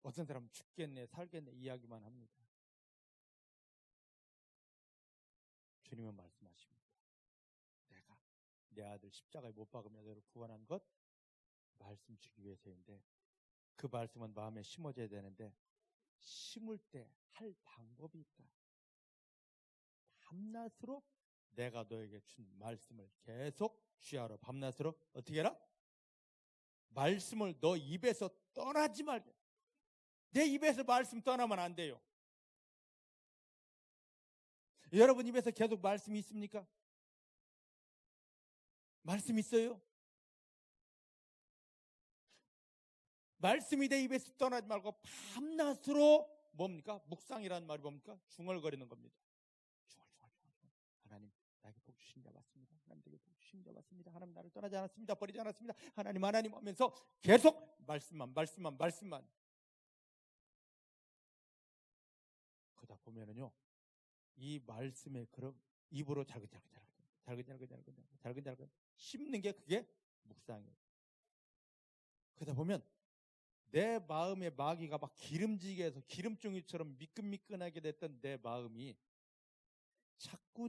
어떤 사람은 죽겠네 살겠네 이야기만 합니다. 주님은 말씀하십니다. 내가 내 아들 십자가에 못 박으며 너를 구원한 것 말씀 주기 위해서인데, 그 말씀은 마음에 심어져야 되는데 심을 때 할 방법이 있다. 밤낮으로 내가 너에게 준 말씀을 계속 주야로 밤낮으로 어떻게 해라? 말씀을 너 입에서 떠나지 말게. 내 입에서 말씀 떠나면 안 돼요. 여러분 입에서 계속 말씀이 있습니까? 말씀 있어요? 말씀이 내 입에서 떠나지 말고 밤낮으로 뭡니까? 묵상이라는 말이 뭡니까? 중얼거리는 겁니다. 중얼. 하나님 나에게 복 주신 자 맞습니다. 하나님께 복 주신 자 맞습니다. 하나님 나를 떠나지 않았습니다. 버리지 않았습니다. 하나님 하면서 계속 말씀만. 그러다 보면은요 이 말씀에 그럼 입으로 잘근잘근 씹는 게 그게 묵상이에요. 그러다 보면 내 마음의 마귀가 막 기름지게 해서 기름종이처럼 미끈미끈하게 됐던 내 마음이 자꾸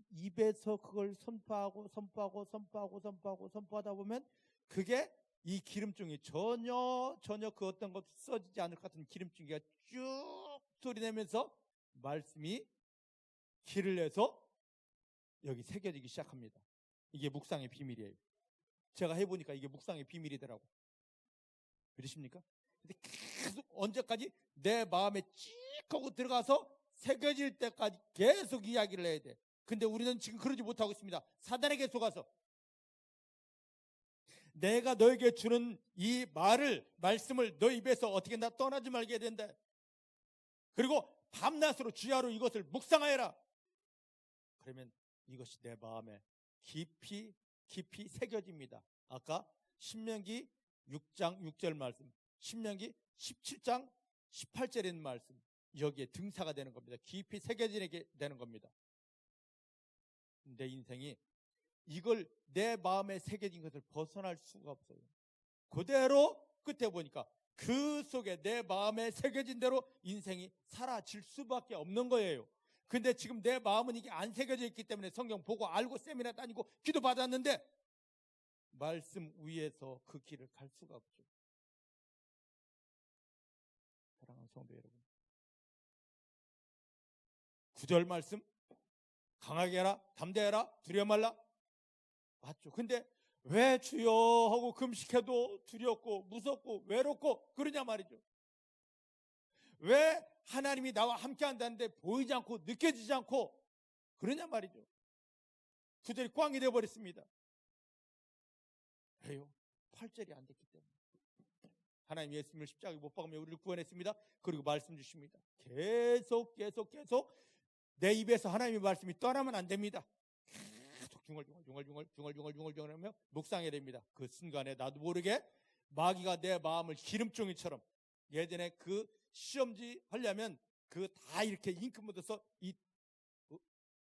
입에서 그걸 선포하다 보면 그게 이 기름종이 전혀 그 어떤 것 써지지 않을 것 같은 기름종이가 쭉 소리내면서 말씀이 길을 내서 여기 새겨지기 시작합니다. 이게 묵상의 비밀이에요. 제가 해보니까 이게 묵상의 비밀이더라고. 믿으십니까? 근데 계속 언제까지 내 마음에 찍 하고 들어가서 새겨질 때까지 계속 이야기를 해야 돼. 근데 우리는 지금 그러지 못하고 있습니다. 사단에게 속아서 내가 너에게 주는 이 말씀을 너 입에서 어떻게 떠나지 말게 된다. 그리고 밤낮으로 주야로 이것을 묵상하여라. 그러면 이것이 내 마음에 깊이 새겨집니다. 아까 신명기 6장 6절 말씀, 신명기 17장 18절에 있는 말씀, 여기에 등사가 되는 겁니다. 깊이 새겨지게 되는 겁니다. 내 인생이 이걸 내 마음에 새겨진 것을 벗어날 수가 없어요. 그대로 끝에 보니까 그 속에 내 마음에 새겨진 대로 인생이 사라질 수밖에 없는 거예요. 근데 지금 내 마음은 이게 안 새겨져 있기 때문에 성경 보고 알고 세미나 다니고 기도 받았는데 말씀 위에서 그 길을 갈 수가 없죠. 사랑하는 성도 여러분, 9절 말씀 강하게 해라, 담대해라, 두려워 말라. 맞죠? 근데 왜 주여 하고 금식해도 두렵고 무섭고 외롭고 그러냐 말이죠. 왜 하나님이 나와 함께 한다는데 보이지 않고 느껴지지 않고 그러냐 말이죠. 9절이 꽝이 되어버렸습니다. 왜요? 8절이 안 됐기 때문에. 하나님 예수님을 십자가에 못 박으며 우리를 구원했습니다. 그리고 말씀 주십니다. 계속 내 입에서 하나님의 말씀이 떠나면 안 됩니다. 계속 중얼중얼 하며 묵상해야 됩니다. 그 순간에 나도 모르게 마귀가 내 마음을 기름종이처럼, 예전에 그 시험지 하려면 그 다 이렇게 잉크 묻어서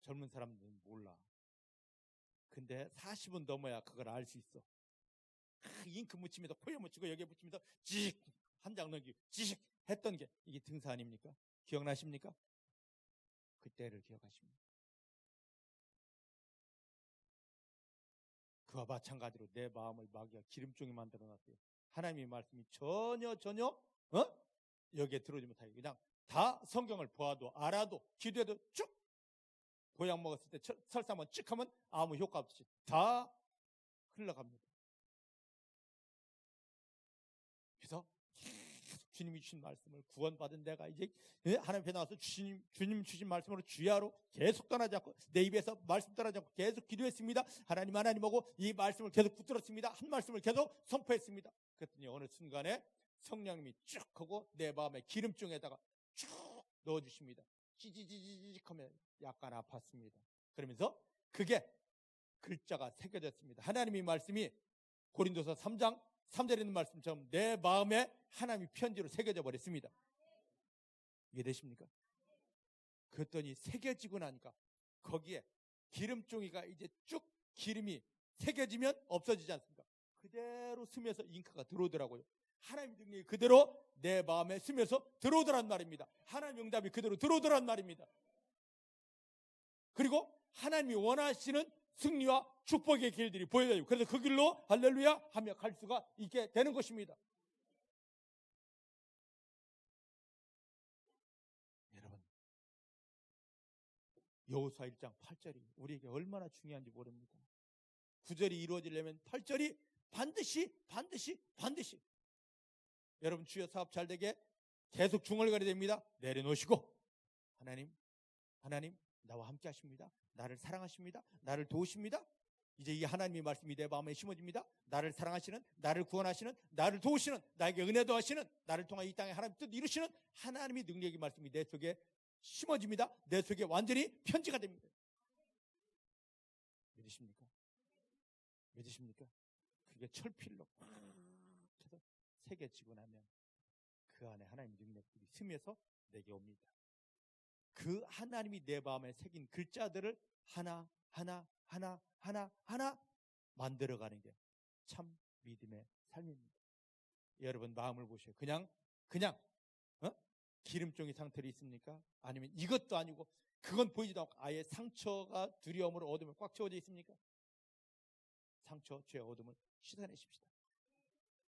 젊은 사람들은 몰라. 근데 40은 넘어야 그걸 알 수 있어. 잉크 묻히면서 코에 묻히고 여기에 묻히면서 찌익 한 장 넘기고 찌익 했던 게 이게 등사 아닙니까? 기억나십니까? 그때를 기억하십니다. 그와 마찬가지로 내 마음을 마귀가 기름종이 만들어놨어요. 하나님의 말씀이 전혀 여기에 들어오지 못하게 그냥 다 성경을 보아도 알아도 기도해도 쭉 보약 먹었을 때 설사 한번 쭉 하면 아무 효과 없이 다 흘러갑니다. 그래서 계속 주님이 주신 말씀을 구원받은 내가 이제 하나님 앞에 나와서 주님 주신 말씀으로 주야로 계속 떠나지 않고 내 입에서 말씀 떠나지 않고 계속 기도했습니다. 하나님하고 이 말씀을 계속 붙들었습니다. 한 말씀을 계속 선포했습니다. 그랬더니 어느 순간에 성령님이 쭉 하고 내 마음에 기름종에다가 쭉 넣어주십니다. 찌지지지직 하면 약간 아팠습니다. 그러면서 그게 글자가 새겨졌습니다. 하나님의 말씀이 고린도서 3장 3절에 있는 말씀처럼 내 마음에 하나님이 편지로 새겨져 버렸습니다. 이해되십니까? 그랬더니 새겨지고 나니까 거기에 기름종이가 이제 쭉 기름이 새겨지면 없어지지 않습니까? 그대로 스며서 잉크가 들어오더라고요. 하나님의 능력이 그대로 내 마음에 스며서 들어오더란 말입니다. 하나님의 응답이 그대로 들어오더란 말입니다. 그리고 하나님이 원하시는 승리와 축복의 길들이 보여져요. 그래서 그 길로 할렐루야 하며 갈 수가 있게 되는 것입니다. 여러분, 여호수아 1장 8절이 우리에게 얼마나 중요한지 모릅니다. 9절이 이루어지려면 8절이 반드시 여러분 주여 사업 잘 되게 계속 중얼거려야 됩니다. 내려놓으시고 하나님 나와 함께 하십니다. 나를 사랑하십니다. 나를 도우십니다. 이제 이 하나님의 말씀이 내 마음에 심어집니다. 나를 사랑하시는, 나를 구원하시는, 나를 도우시는, 나에게 은혜도 하시는, 나를 통하여 이 땅에 하나님 뜻 이루시는 하나님의 능력의 말씀이 내 속에 심어집니다. 내 속에 완전히 편지가 됩니다. 믿으십니까? 그게 철필로 해서 새겨지고 나면 그 안에 하나님의 능력들이 스며서 내게 옵니다. 그 하나님이 내 마음에 새긴 글자들을 하나 만들어가는 게 참 믿음의 삶입니다. 여러분 마음을 보세요. 그냥 기름종이 상태로 있습니까? 아니면 이것도 아니고 그건 보이지도 않고 아예 상처가 두려움으로 어둠에 꽉 채워져 있습니까? 상처, 죄, 어둠을 씻어내십시다.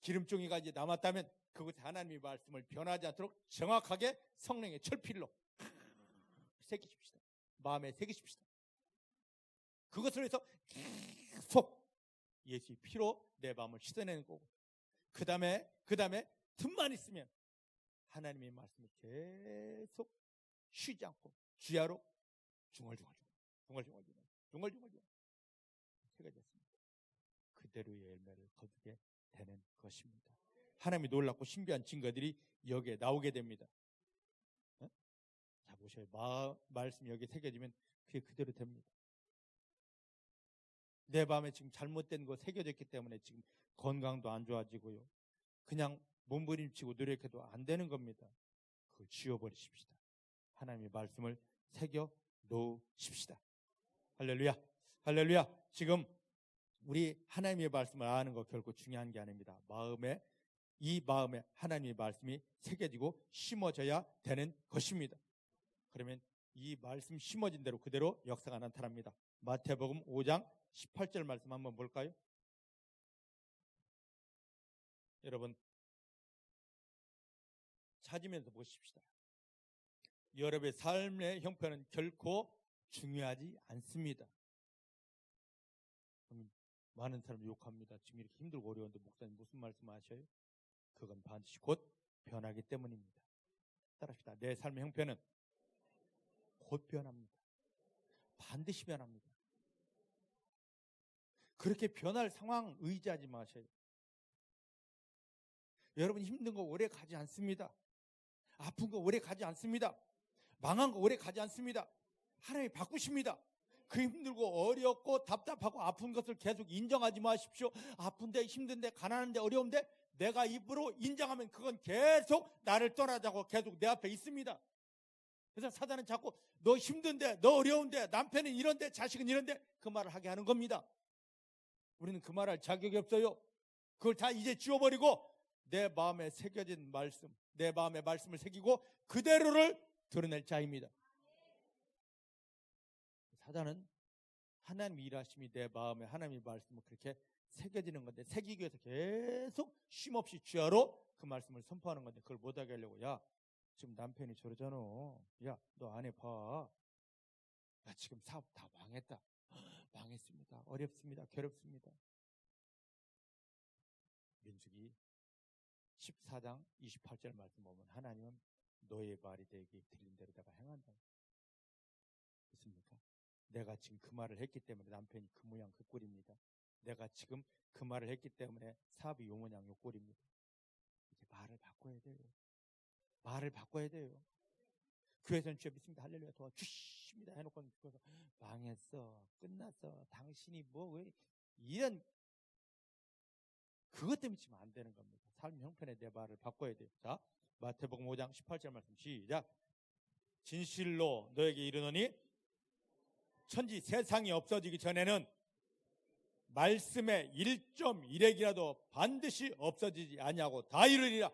기름종이가 이제 남았다면 그곳에 하나님의 말씀을 변하지 않도록 정확하게 성령의 철필로 새기십시다. 마음에 새기십시다. 그것을 해서 계속 예수의 피로 내 마음을 씻어내는 거고 그 다음에 틈만 있으면 하나님의 말씀을 계속 쉬지 않고 주야로 중얼중얼 새겨졌습니다. 그대로의 열매를 거두게 되는 것입니다. 하나님이 놀랍고 신비한 증거들이 여기에 나오게 됩니다. 자 보셔요. 말씀이 여기에 새겨지면 그게 그대로 됩니다. 내 마음에 지금 잘못된 거 새겨졌기 때문에 지금 건강도 안 좋아지고요. 그냥 몸부림치고 노력해도 안 되는 겁니다. 그걸 지워버리십시다. 하나님의 말씀을 새겨 놓으십시다. 할렐루야. 지금 우리 하나님의 말씀을 아는 거 결코 중요한 게 아닙니다. 이 마음에 하나님의 말씀이 새겨지고 심어져야 되는 것입니다. 그러면 이 말씀 심어진 대로 그대로 역사가 나타납니다. 마태복음 5장 18절 말씀 한번 볼까요? 여러분 찾으면서 보십시다. 여러분의 삶의 형편은 결코 중요하지 않습니다. 많은 사람이 욕합니다. 지금 이렇게 힘들고 어려운데 목사님 무슨 말씀 하셔요? 그건 반드시 곧 변하기 때문입니다. 따라합시다. 내 삶의 형편은 곧 변합니다. 반드시 변합니다. 그렇게 변할 상황 의지하지 마셔요. 여러분 힘든 거 오래 가지 않습니다. 아픈 거 오래 가지 않습니다. 망한 거 오래 가지 않습니다. 하나님이 바꾸십니다. 그 힘들고 어렵고 답답하고 아픈 것을 계속 인정하지 마십시오. 아픈데 힘든데 가난한데 어려운데 내가 입으로 인정하면 그건 계속 나를 떠나자고 계속 내 앞에 있습니다. 그래서 사단은 자꾸 너 힘든데 너 어려운데 남편은 이런데 자식은 이런데 그 말을 하게 하는 겁니다. 우리는 그 말할 자격이 없어요. 그걸 다 이제 지워버리고 내 마음에 새겨진 말씀, 내 마음의 말씀을 새기고 그대로를 드러낼 자입니다. 사단은 하나님 일하심이 내 마음에 하나님의 말씀을 그렇게 새겨지는 건데 새기기 위해서 계속 쉼없이 주야로 그 말씀을 선포하는 건데 그걸 못하게 하려고 야 지금 남편이 저러잖아. 야 너 아내 봐. 야 지금 사업 다 망했다. 망했습니다. 어렵습니다. 괴롭습니다. 민수기 14장 28절 말씀 보면 하나님은 너의 말이 되게 들린 대로 내가 행한다. 있습니까? 내가 지금 그 말을 했기 때문에 남편이 그 모양 그 꼴입니다. 내가 지금 그 말을 했기 때문에 사업이 요 모양 요 꼴입니다. 이제 말을 바꿔야 돼요. 말을 바꿔야 돼요. 교회에서는 주여 믿습니다. 할렐루야 도와주십니다 해놓고 망했어. 끝났어. 당신이 뭐 왜 이런 그것 때문에 지금 안 되는 겁니다. 삶 형편에 내 말을 바꿔야 돼요. 자, 마태복음 5장 18절 말씀 시작. 진실로 너에게 이르노니 천지 세상이 없어지기 전에는 말씀의 1.1핵이라도 반드시 없어지지 아니하고 다 이르리라.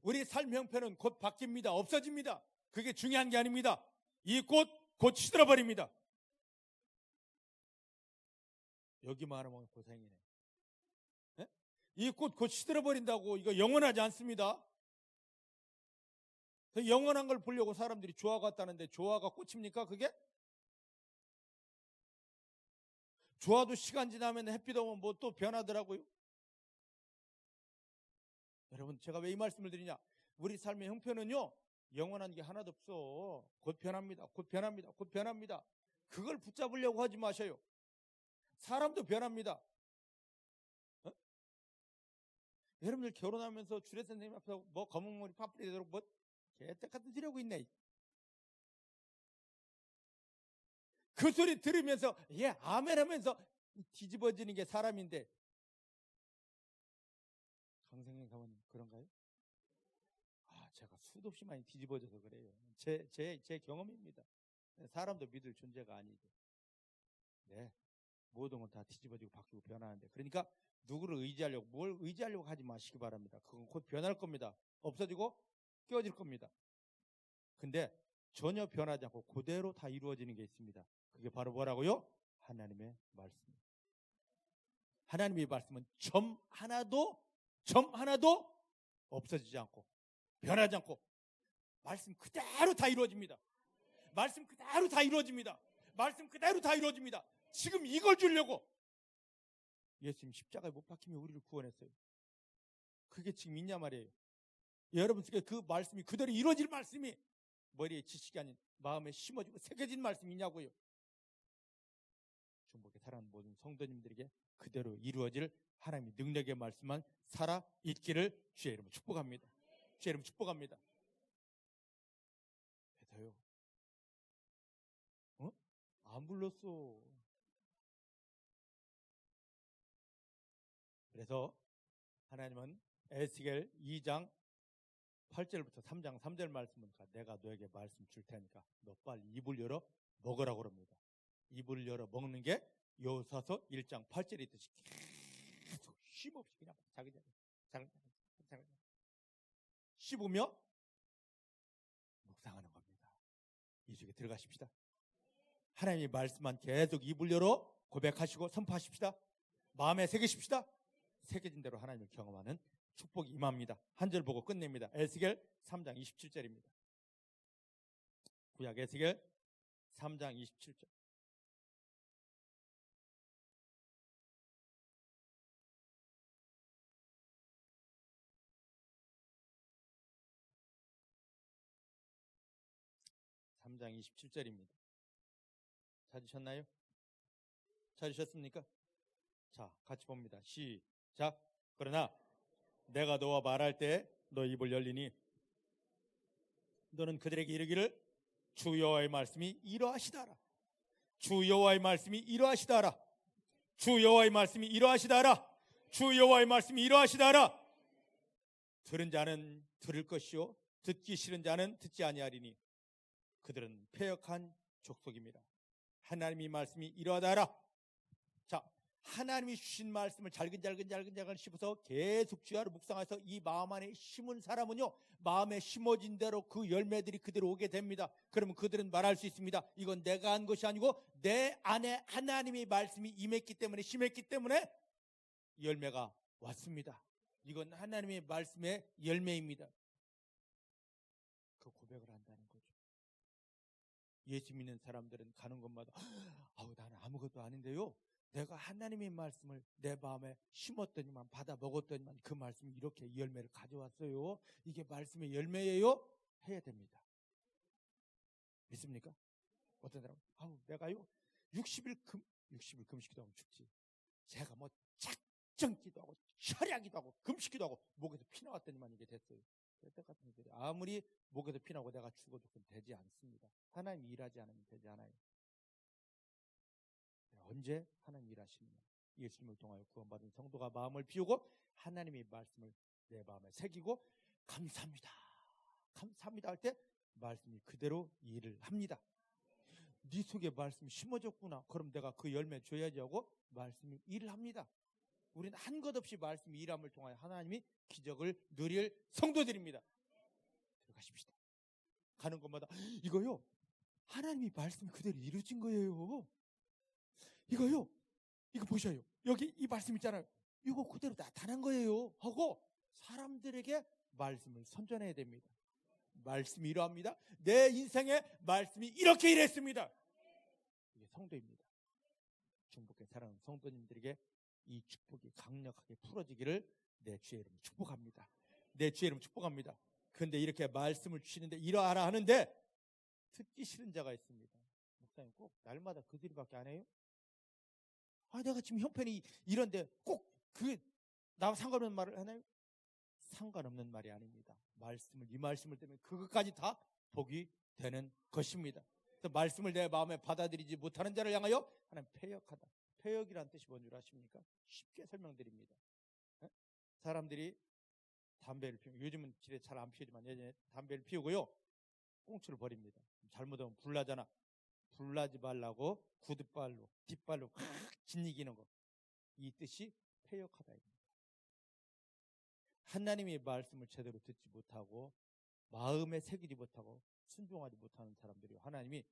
우리 삶 형편은 곧 바뀝니다. 없어집니다. 그게 중요한 게 아닙니다. 이 꽃 곧 시들어버립니다. 여기만 하면 고생이네. 네? 이 꽃 곧 시들어버린다고 이거 영원하지 않습니다. 영원한 걸 보려고 사람들이 조화 같다는데 조화가 꽃입니까 그게? 조화도 시간 지나면 햇빛 오면 뭐 또 변하더라고요. 여러분 제가 왜 이 말씀을 드리냐, 우리 삶의 형편은요 영원한 게 하나도 없어. 곧 변합니다. 곧 변합니다. 곧 변합니다. 그걸 붙잡으려고 하지 마셔요. 사람도 변합니다. 어? 여러분들 결혼하면서 주례 선생님 앞에서 뭐 검은 머리 파뿌리 되도록 뭐 개떡 같은 소리 하고 있네. 그 소리 들으면서 예 아멘 하면서 뒤집어지는 게 사람인데 강생님 가면 그런가요? 제가 수도 없이 많이 뒤집어져서 그래요. 제 경험입니다. 사람도 믿을 존재가 아니죠. 네, 모든 건 다 뒤집어지고 바뀌고 변하는데 그러니까 누구를 의지하려고 뭘 의지하려고 하지 마시기 바랍니다. 그건 곧 변할 겁니다. 없어지고 깨어질 겁니다. 근데 전혀 변하지 않고 그대로 다 이루어지는 게 있습니다. 그게 바로 뭐라고요? 하나님의 말씀. 하나님의 말씀은 점 하나도 없어지지 않고 변하지 않고 말씀 그대로 다 이루어집니다. 말씀 그대로 다 이루어집니다. 말씀 그대로 다 이루어집니다. 지금 이걸 주려고 예수님 십자가에 못 박히며 우리를 구원했어요. 그게 지금 있냐 말이에요. 여러분 속에 그 말씀이 그대로 이루어질 말씀이 머리에 지식이 아닌 마음에 심어지고 새겨진 말씀이 있냐고요. 중복에 사랑하는 모든 성도님들에게 그대로 이루어질 하나님의 능력의 말씀만 살아 있기를 주의 이름으로 축복합니다. 주의 이름으로 축복합니다. 왜서요? 안 불렀어. 그래서 하나님은 에스겔 2장 8절부터 3장 3절 말씀은 내가 너에게 말씀 줄 테니까 너 빨리 입을 열어 먹으라고 그럽니다. 입을 열어 먹는 게 여호수아서 1장 8절에 있듯이 계속 쉼없이 그냥 자글자글 씹으며 묵상하는 겁니다. 이 속에 들어가십시다. 하나님의 말씀만 계속 입을 열어 고백하시고 선포하십시다. 마음에 새기십시다. 새겨진 대로 하나님을 경험하는 축복이 임합니다. 한 절 보고 끝냅니다. 에스겔 3장 27절입니다. 구약 에스겔 3장 27절. (3장 27절입니다) 찾으셨나요? 찾으셨습니까? 자, 같이 봅니다. 시작. 그러나 내가 너와 말할 때 너 입을 열리니 너는 그들에게 이르기를 주 여호와의 말씀이 이러하시다라. 주 여호와의 말씀이 이러하시다라. 주 여호와의 말씀이 이러하시다라. 주 여호와의 말씀이 이러하시다라. 들은 자는 들을 것이요 듣기 싫은 자는 듣지 아니하리니 그들은 패역한 족속입니다. 하나님의 말씀이 이러하다라. 자, 하나님이 주신 말씀을 잘근잘근 씹어서 계속 주야로 묵상해서 이 마음 안에 심은 사람은요, 마음에 심어진 대로 그 열매들이 그대로 오게 됩니다. 그러면 그들은 말할 수 있습니다. 이건 내가 한 것이 아니고 내 안에 하나님의 말씀이 임했기 때문에, 심했기 때문에 열매가 왔습니다. 이건 하나님의 말씀의 열매입니다. 그 고백을 한다는 거죠. 예수 믿는 사람들은 가는 곳마다 나는 아무것도 아닌데요, 내가 하나님의 말씀을 내 마음에 심었더니만, 받아 먹었더니만 그 말씀이 이렇게 열매를 가져왔어요. 이게 말씀의 열매예요? 해야 됩니다. 믿습니까? 어떤 사람은 내가요 60일 금식기도 하고 죽지, 제가 뭐 작정기도 하고 철야기도 하고 금식기도 하고 목에서 피 나왔더니만 이게 됐어요. 그때 같은 분들이 아무리 목에서 피 나고 내가 죽어도 그건 되지 않습니다. 하나님이 일하지 않으면 되지 않아요. 언제 하나님 일하시느냐? 예수님을 통하여 구원받은 성도가 마음을 비우고 하나님의 말씀을 내 마음에 새기고 감사합니다, 감사합니다 할 때 말씀이 그대로 일을 합니다. 네 속에 말씀이 심어졌구나, 그럼 내가 그 열매 줘야지 하고 말씀이 일을 합니다. 우리는 한 것 없이 말씀이 일함을 통하여 하나님이 기적을 누릴 성도들입니다. 들어가십시다. 가는 곳마다 이거요, 하나님이 말씀이 그대로 이루어진 거예요. 이거 보셔요. 여기 이 말씀 있잖아요. 이거 그대로 나타난 거예요 하고 사람들에게 말씀을 선전해야 됩니다. 말씀이 이러합니다. 내 인생에 말씀이 이렇게 일했습니다. 이게 성도입니다. 중복해 사랑하는 성도님들에게 이 축복이 강력하게 풀어지기를 내 주의 이름으로 축복합니다. 내 주의 이름으로 축복합니다. 그런데 이렇게 말씀을 주시는데 이러하라 하는데 듣기 싫은 자가 있습니다. 목사님 꼭 날마다 그 소리밖에 안 해요? 내가 지금 형편이 이런데 꼭 나와 상관없는 말을 하나요? 상관없는 말이 아닙니다. 이 말씀을 때문에 그것까지 다 복이 되는 것입니다. 그래서 말씀을 내 마음에 받아들이지 못하는 자를 향하여 하나님 패역하다. 패역이란 뜻이 뭔 줄 아십니까? 쉽게 설명드립니다. 사람들이 담배를 피우고, 요즘은 집에 잘 안 피우지만 예전에 담배를 피우고요, 꽁초를 버립니다. 잘못하면 불나잖아. 불나지 말라고 구두발로 뒷발로 확 짓이기는 거, 이 뜻이 패역하다입니다. 하나님의 말씀을 제대로 듣지 못하고 마음에 새기지 못하고 순종하지 못하는 사람들이 하나님이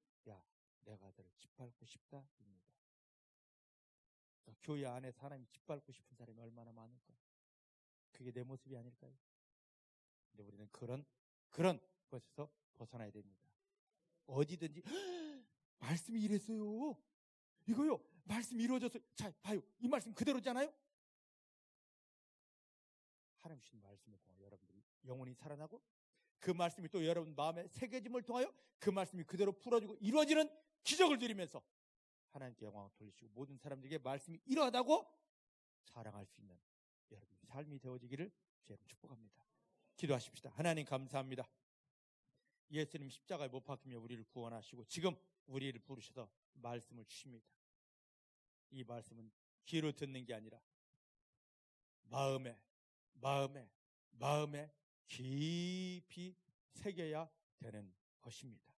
내가 아들을 짓밟고 싶다 입니다. 교회 안에서 하나님 짓밟고 싶은 사람이 얼마나 많을까? 그게 내 모습이 아닐까요? 근데 우리는 그런 것에서 벗어나야 됩니다. 어디든지 말씀이 이랬어요, 이거요 말씀이 이루어졌어요. 자 봐요, 이 말씀 그대로잖아요. 하나님 주신 말씀을 통하여 여러분들이 영혼이 살아나고 그 말씀이 또 여러분 마음에 새겨짐을 통하여 그 말씀이 그대로 풀어지고 이루어지는 기적을 누리면서 하나님께 영광을 돌리시고 모든 사람들에게 말씀이 이러하다고 자랑할 수 있는 여러분의 삶이 되어지기를 주님 축복합니다. 기도하십시다. 하나님 감사합니다. 예수님 십자가에 못 박히며 우리를 구원하시고 지금 우리를 부르셔서 말씀을 주십니다. 이 말씀은 귀로 듣는 게 아니라 마음에 깊이 새겨야 되는 것입니다.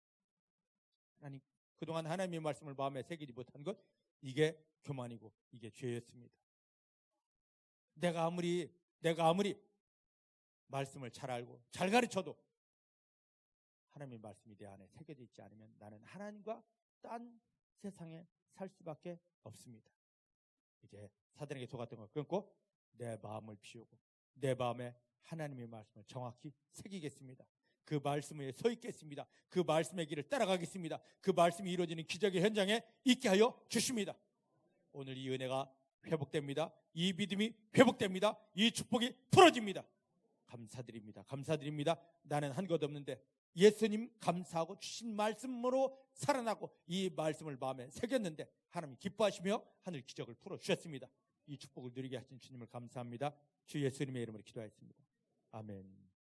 하나님, 그동안 하나님의 말씀을 마음에 새기지 못한 것 이게 교만이고 이게 죄였습니다. 내가 아무리 말씀을 잘 알고 잘 가르쳐도 하나님의 말씀이 내 안에 새겨져 있지 않으면 나는 하나님과 딴 세상에 살 수밖에 없습니다. 이제 사단에게 속았던 걸 끊고 내 마음을 비우고 내 마음에 하나님의 말씀을 정확히 새기겠습니다. 그 말씀 위에 서 있겠습니다. 그 말씀의 길을 따라가겠습니다. 그 말씀이 이루어지는 기적의 현장에 있게 하여 주십니다. 오늘 이 은혜가 회복됩니다. 이 믿음이 회복됩니다. 이 축복이 풀어집니다. 감사드립니다. 감사드립니다. 나는 한 것 없는데 예수님 감사하고 주신 말씀으로 살아나고 이 말씀을 마음에 새겼는데 하나님 기뻐하시며 하늘 기적을 풀어주셨습니다. 이 축복을 누리게 하신 주님을 감사합니다. 주 예수님의 이름으로 기도하였습니다. 아멘.